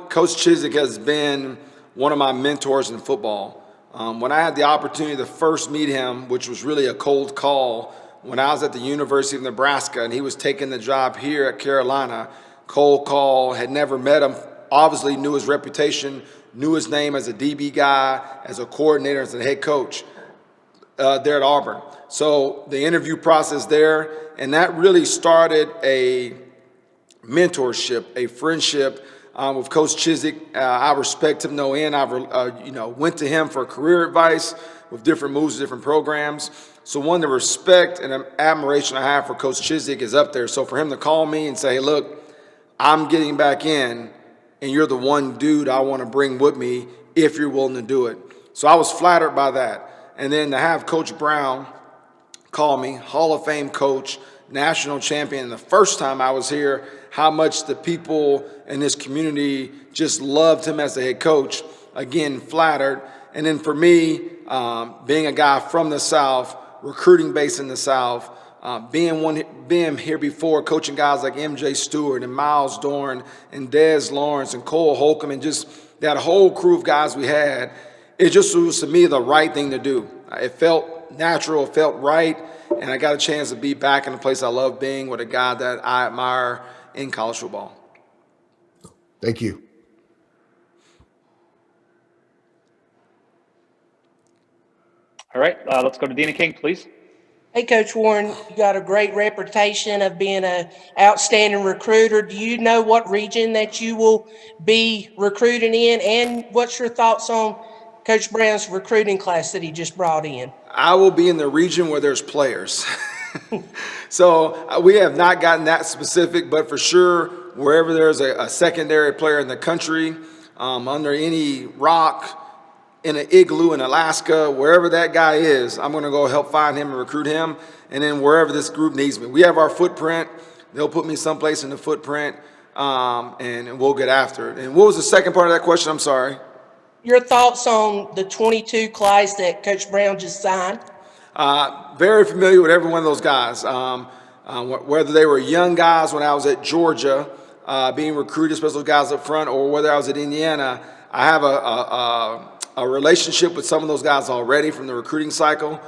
Speaker 17: Coach Chizik has been one of my mentors in football. When I had the opportunity to first meet him, which was really a cold call, when I was at the University of Nebraska and he was taking the job here at Carolina, cold call, had never met him, obviously knew his reputation, knew his name as a DB guy, as a coordinator, as a head coach there at Auburn. So the interview process there, and that really started a mentorship, a friendship with Coach Chizik. I respect him no end. I've went to him for career advice with different moves, different programs. So one, the respect and admiration I have for Coach Chizik is up there. So for him to call me and say, hey, look, I'm getting back in, and you're the one dude I want to bring with me if you're willing to do it. So I was flattered by that. And then to have Coach Brown call me, Hall of Fame coach, national champion, the first time I was here, how much the people in this community just loved him as a head coach. Again, flattered. And then for me, being a guy from the South, recruiting base in the South, being here before, coaching guys like MJ Stewart and Miles Dorn and Dez Lawrence and Cole Holcomb and just that whole crew of guys we had, it just was, to me, the right thing to do. It felt natural, it felt right, and I got a chance to be back in the place I love being with a guy that I admire in college football.
Speaker 6: Thank you.
Speaker 2: All right, let's go to Deana King, please.
Speaker 5: Hey, Coach Warren, you got a great reputation of being an outstanding recruiter. Do you know what region that you will be recruiting in? And what's your thoughts on Coach Brown's recruiting class that he just brought in?
Speaker 17: I will be in the region where there's players. So we have not gotten that specific, but for sure, wherever there's a secondary player in the country, under any rock, in an igloo in Alaska, wherever that guy is, I'm going to go help find him and recruit him. And then wherever this group needs me. We have our footprint. They'll put me someplace in the footprint, and we'll get after it. And what was the second part of that question? I'm sorry.
Speaker 5: Your thoughts on the 22 class that Coach Brown just signed?
Speaker 17: Very familiar with every one of those guys. Whether they were young guys when I was at Georgia, being recruited, especially guys up front, or whether I was at Indiana, I have a relationship with some of those guys already from the recruiting cycle.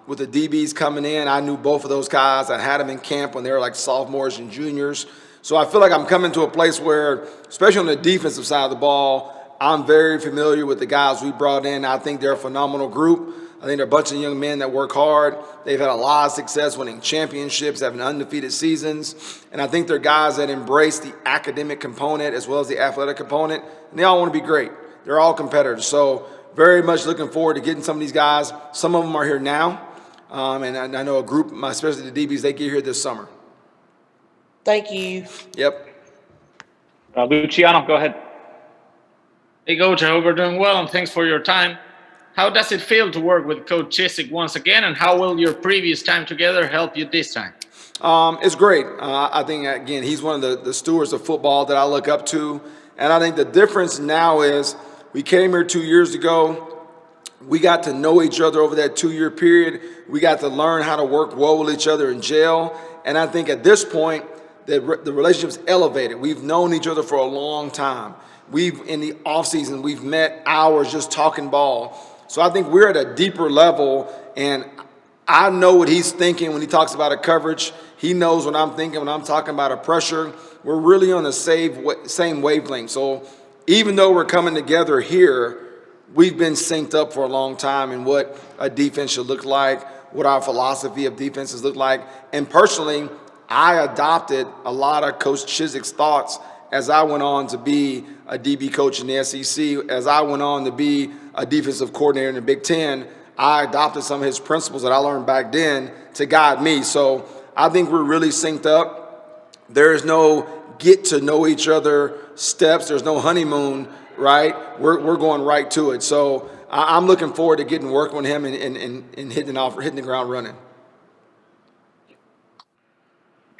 Speaker 17: With the DBs coming in, I knew both of those guys. I had them in camp when they were like sophomores and juniors. So I feel like I'm coming to a place where, especially on the defensive side of the ball, I'm very familiar with the guys we brought in. I think they're a phenomenal group. I think they're a bunch of young men that work hard. They've had a lot of success winning championships, having undefeated seasons. And I think they're guys that embrace the academic component as well as the athletic component. And they all want to be great. They're all competitors. So very much looking forward to getting some of these guys. Some of them are here now. And I know a group, especially the DBs, they get here this summer.
Speaker 5: Thank you.
Speaker 17: Yep.
Speaker 2: Luciano, go ahead.
Speaker 18: Hey, Coach, I hope you're doing well, and thanks for your time. How does it feel to work with Coach Chizik once again, and how will your previous time together help you this time?
Speaker 17: It's great. I think, again, he's one of the stewards of football that I look up to. And I think the difference now is we came here 2 years ago. We got to know each other over that 2-year period. We got to learn how to work well with each other in jail. And I think at this point, the relationship's elevated. We've known each other for a long time. In the offseason, we've met hours just talking ball. So I think we're at a deeper level, and I know what he's thinking when he talks about a coverage. He knows what I'm thinking when I'm talking about a pressure. We're really on the same wavelength. So even though we're coming together here, we've been synced up for a long time in what a defense should look like, what our philosophy of defenses look like. And personally, I adopted a lot of Coach Chizik's thoughts as I went on to be a DB coach in the SEC, as I went on to be a defensive coordinator in the Big Ten. I adopted some of his principles that I learned back then to guide me. So I think we're really synced up. There is no get to know each other steps. There's no honeymoon, right? We're going right to it. So I'm looking forward to getting working with him and hitting the ground running.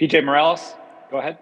Speaker 2: PJ Morales, go ahead.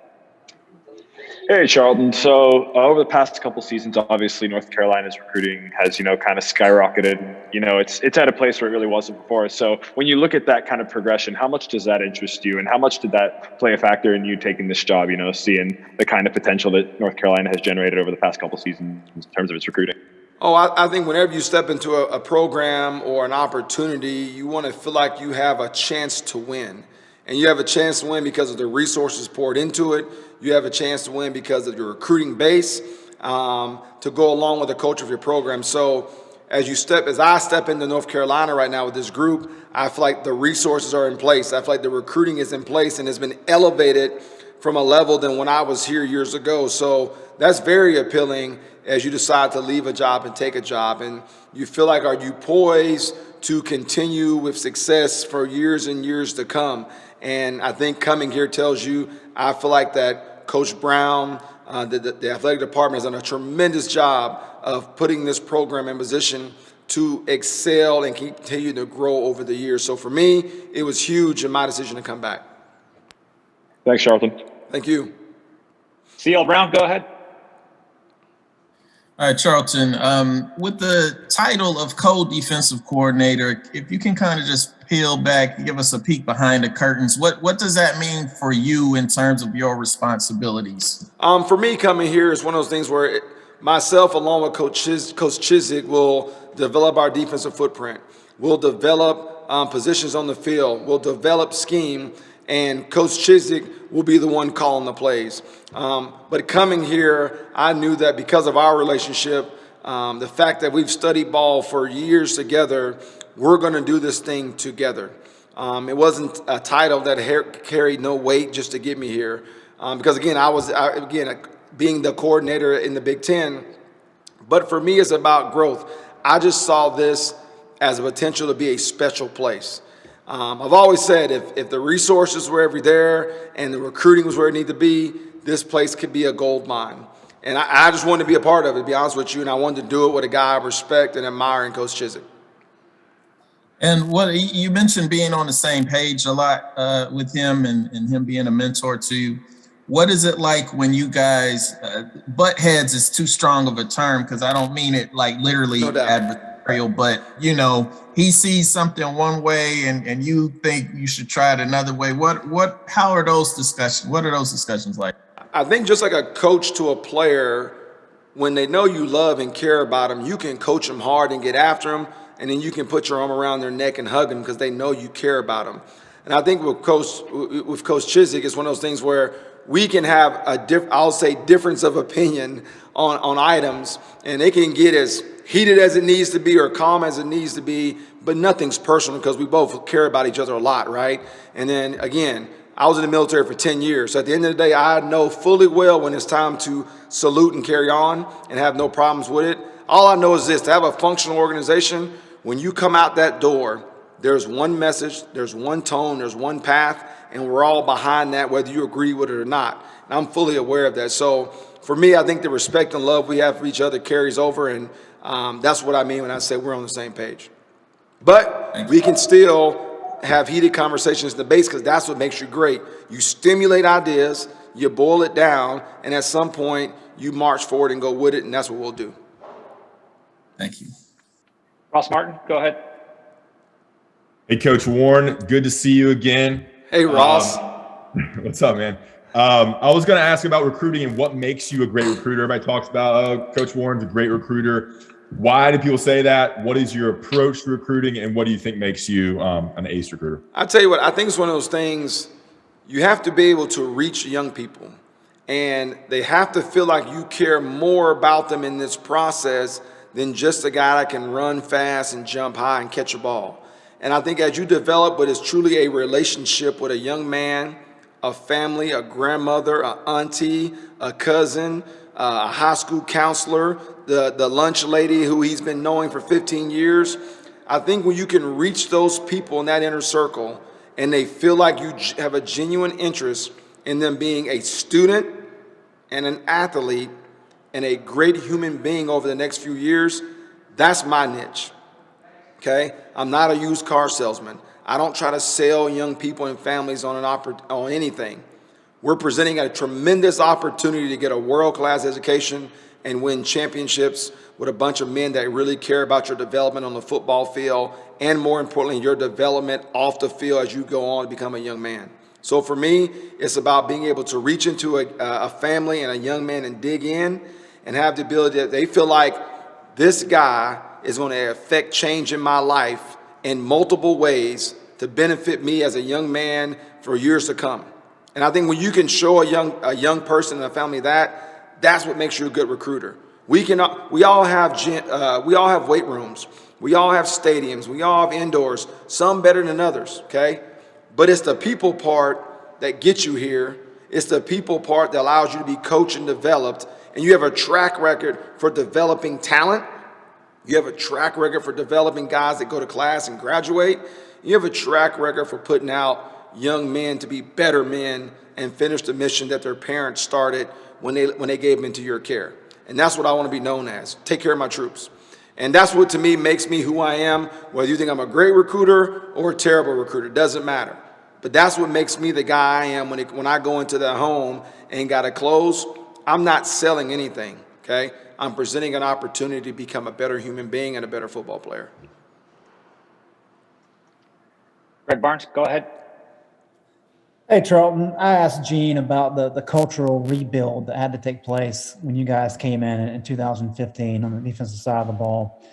Speaker 15: Hey, Charlton. So over the past couple seasons, obviously North Carolina's recruiting has, kind of skyrocketed. It's at a place where it really wasn't before. So when you look at that kind of progression, how much does that interest you, and how much did that play a factor in you taking this job? Seeing the kind of potential that North Carolina has generated over the past couple seasons in terms of its recruiting.
Speaker 17: Oh, I think whenever you step into a program or an opportunity, you want to feel like you have a chance to win. And you have a chance to win because of the resources poured into it. You have a chance to win because of your recruiting base to go along with the culture of your program. So as I step into North Carolina right now with this group, I feel like the resources are in place. I feel like the recruiting is in place and has been elevated from a level than when I was here years ago. So that's very appealing as you decide to leave a job and take a job. And you feel like, are you poised to continue with success for years and years to come? And I think coming here tells you, I feel like that Coach Brown, the athletic department has done a tremendous job of putting this program in position to excel and continue to grow over the years. So for me, it was huge in my decision to come back.
Speaker 15: Thanks, Charlton.
Speaker 17: Thank you.
Speaker 2: CL Brown, go ahead.
Speaker 13: All right, Charlton, with the title of co-defensive coordinator, if you can kind of just peel back, give us a peek behind the curtains, what does that mean for you in terms of your responsibilities?
Speaker 17: For me, coming here is one of those things where myself, along with Coach Chizik, will develop our defensive footprint. We'll develop positions on the field. We'll develop scheme, and Coach Chizik will be the one calling the plays. But coming here, I knew that because of our relationship, the fact that we've studied ball for years together, we're going to do this thing together. It wasn't a title that carried no weight just to get me here. Because, again, I was being the coordinator in the Big Ten. But for me, it's about growth. I just saw this as a potential to be a special place. I've always said if the resources were ever there and the recruiting was where it needed to be, this place could be a gold mine. And I just wanted to be a part of it, to be honest with you, and I wanted to do it with a guy I respect and admire in Coach Chizik.
Speaker 13: And what you mentioned being on the same page a lot with him and him being a mentor to you. What is it like when you guys, butt heads is too strong of a term because I don't mean it like literally adversarial, but you know, he sees something one way and you think you should try it another way. How are those discussions? What are those discussions like?
Speaker 17: I think just like a coach to a player, when they know you love and care about them, you can coach them hard and get after them, and then you can put your arm around their neck and hug them because they know you care about them. And I think with Coach Chizik, it's one of those things where we can have I'll say difference of opinion on items, and it can get as heated as it needs to be or calm as it needs to be, but nothing's personal because we both care about each other a lot, right? And then again, I was in the military for 10 years. So at the end of the day, I know fully well when it's time to salute and carry on and have no problems with it. All I know is this: to have a functional organization, when you come out that door, there's one message, there's one tone, there's one path, and we're all behind that, whether you agree with it or not. And I'm fully aware of that. So for me, I think the respect and love we have for each other carries over, and that's what I mean when I say we're on the same page. But we can still have heated conversations in the base because that's what makes you great. You stimulate ideas, you boil it down, and at some point, you march forward and go with it, and that's what we'll do.
Speaker 13: Thank you.
Speaker 2: Ross Martin, go ahead.
Speaker 14: Hey, Coach Warren, good to see you again.
Speaker 17: Hey, Ross.
Speaker 14: What's up, man? I was going to ask about recruiting and what makes you a great recruiter. Everybody talks about, Coach Warren's a great recruiter. Why do people say that? What is your approach to recruiting, and what do you think makes you an ace recruiter?
Speaker 17: I'll tell you what, I think it's one of those things, you have to be able to reach young people, and they have to feel like you care more about them in this process than just a guy that can run fast and jump high and catch a ball. And I think as you develop what is truly a relationship with a young man, a family, a grandmother, an auntie, a cousin, a high school counselor, the lunch lady who he's been knowing for 15 years, I think when you can reach those people in that inner circle and they feel like you have a genuine interest in them being a student and an athlete and a great human being over the next few years, that's my niche. Okay? I'm not a used car salesman. I don't try to sell young people and families on anything. We're presenting a tremendous opportunity to get a world-class education and win championships with a bunch of men that really care about your development on the football field and, more importantly, your development off the field as you go on to become a young man. So for me, it's about being able to reach into a family and a young man and dig in and have the ability that they feel like this guy is going to affect change in my life in multiple ways to benefit me as a young man for years to come. And I think when you can show a young person and a family that's what makes you a good recruiter. We all have weight rooms. We all have stadiums. We all have indoors, some better than others, okay? But it's the people part that gets you here, It's the people part that allows you to be coached and developed, and you have a track record for developing talent. You have a track record for developing guys that go to class and graduate. You have a track record for putting out young men to be better men and finish the mission that their parents started when they gave them into your care. And that's what I want to be known as. Take care of my troops. And that's what, to me, makes me who I am. Whether you think I'm a great recruiter or a terrible recruiter, doesn't matter. But that's what makes me the guy I am when I go into the home and got to close. I'm not selling anything, okay? I'm presenting an opportunity to become a better human being and a better football player.
Speaker 2: Greg Barnes, go ahead.
Speaker 10: Hey, Charlton, I asked Gene about the cultural rebuild that had to take place when you guys came in 2015 on the defensive side of the ball.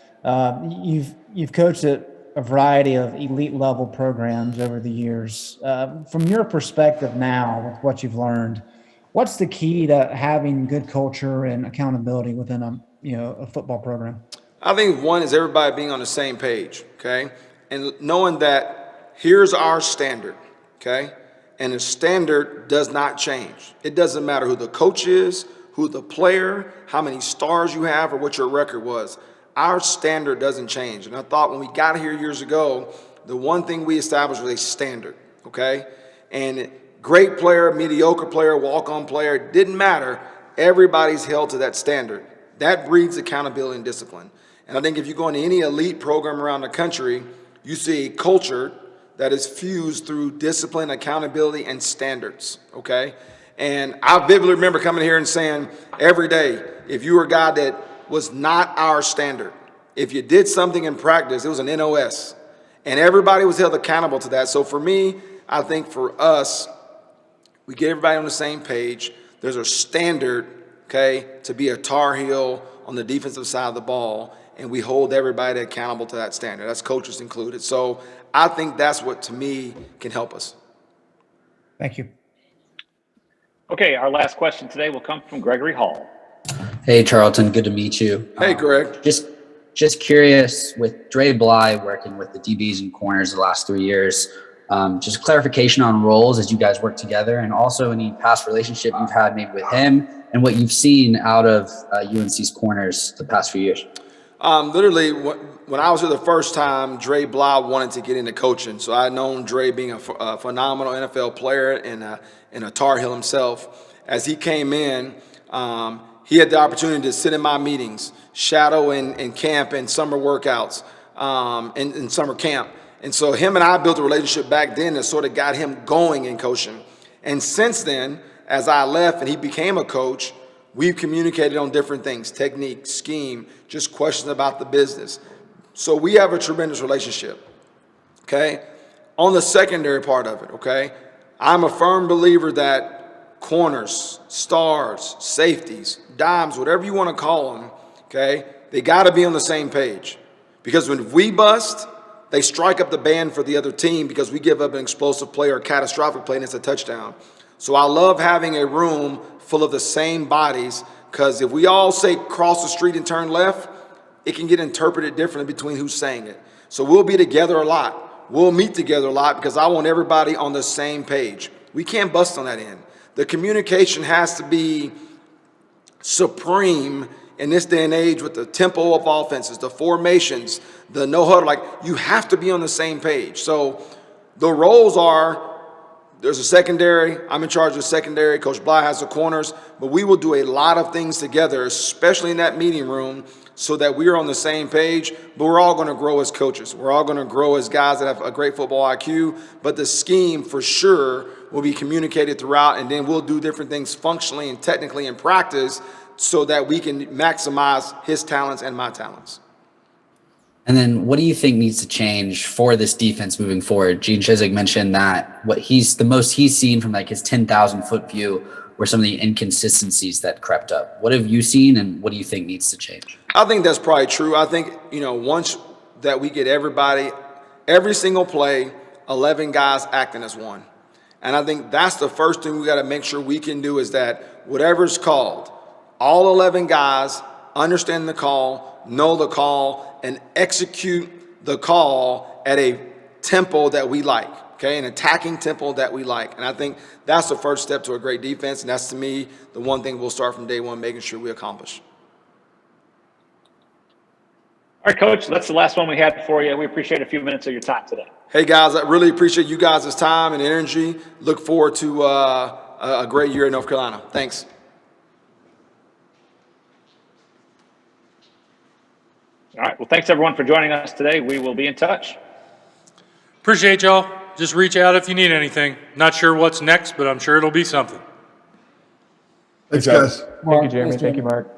Speaker 10: You've coached at a variety of elite level programs over the years. From your perspective now, with what you've learned, what's the key to having good culture and accountability within a football program?
Speaker 17: I think one is everybody being on the same page, okay? And knowing that here's our standard, okay? And the standard does not change. It doesn't matter who the coach is, who the player, how many stars you have, or what your record was. Our standard doesn't change. And I thought when we got here years ago, the one thing we established was a standard, okay? And great player, mediocre player, walk-on player, it didn't matter. Everybody's held to that standard. That breeds accountability and discipline. And I think if you go into any elite program around the country, you see a culture that is fused through discipline, accountability, and standards, okay? And I vividly remember coming here and saying every day, if you were a guy that was not our standard, if you did something in practice, it was an NOS. And everybody was held accountable to that. So for me, I think for us, we get everybody on the same page. There's a standard, okay, to be a Tar Heel on the defensive side of the ball, and we hold everybody accountable to that standard. That's coaches included. So I think that's what, to me, can help us.
Speaker 10: Thank you.
Speaker 2: Okay, our last question today will come from Gregory Hall.
Speaker 19: Hey, Charlton, good to meet you.
Speaker 17: Hey, Greg.
Speaker 19: Just curious, with Dre Bly working with the DBs and corners the last 3 years, just clarification on roles as you guys work together, and also any past relationship you've had maybe with him and what you've seen out of UNC's corners the past few years.
Speaker 17: Literally, when I was here the first time, Dre Bly wanted to get into coaching. So I had known Dre being a phenomenal NFL player and a Tar Heel himself. As he came in, he had the opportunity to sit in my meetings, shadow in camp and summer workouts, in summer camp. And so him and I built a relationship back then that sort of got him going in coaching. And since then, as I left and he became a coach, we've communicated on different things, technique, scheme, just questions about the business. So we have a tremendous relationship, okay? On the secondary part of it, okay? I'm a firm believer that corners, stars, safeties, dimes, whatever you want to call them, okay, they got to be on the same page. Because when we bust, they strike up the band for the other team because we give up an explosive play or a catastrophic play and it's a touchdown. So I love having a room full of the same bodies, because if we all say cross the street and turn left, it can get interpreted differently between who's saying it. So we'll be together a lot. We'll meet together a lot because I want everybody on the same page. We can't bust on that end. The communication has to be supreme in this day and age with the tempo of offenses, the formations, the no-huddle. Like, you have to be on the same page. So the roles are, there's a secondary. I'm in charge of the secondary. Coach Bly has the corners. But we will do a lot of things together, especially in that meeting room, so that we are on the same page. But we're all going to grow as coaches. We're all going to grow as guys that have a great football IQ. But the scheme, for sure, will be communicated throughout. And then we'll do different things functionally and technically in practice so that we can maximize his talents and my talents.
Speaker 19: And then what do you think needs to change for this defense moving forward? Gene Chizik mentioned that the most he's seen from like his 10,000 foot view were some of the inconsistencies that crept up. What have you seen and what do you think needs to change?
Speaker 17: I think that's probably true. I think, once that we get everybody, every single play, 11 guys acting as one. And I think that's the first thing we got to make sure we can do, is that whatever's called, all 11 guys understand the call, know the call, and execute the call at a tempo that we like. okay, an attacking tempo that we like. And I think that's the first step to a great defense, and that's, to me, the one thing we'll start from day one, making sure we accomplish.
Speaker 2: All right, Coach, that's the last one we had for you. We appreciate a few minutes of your time today.
Speaker 17: Hey, guys, I really appreciate you guys' time and energy. Look forward to a great year in North Carolina. Thanks.
Speaker 2: All right, well, thanks, everyone, for joining us today. We will be in touch.
Speaker 1: Appreciate y'all. Just reach out if you need anything. Not sure what's next, but I'm sure it'll be something.
Speaker 6: Thanks, guys.
Speaker 7: Thank you, Jeremy. Thank you, Mark.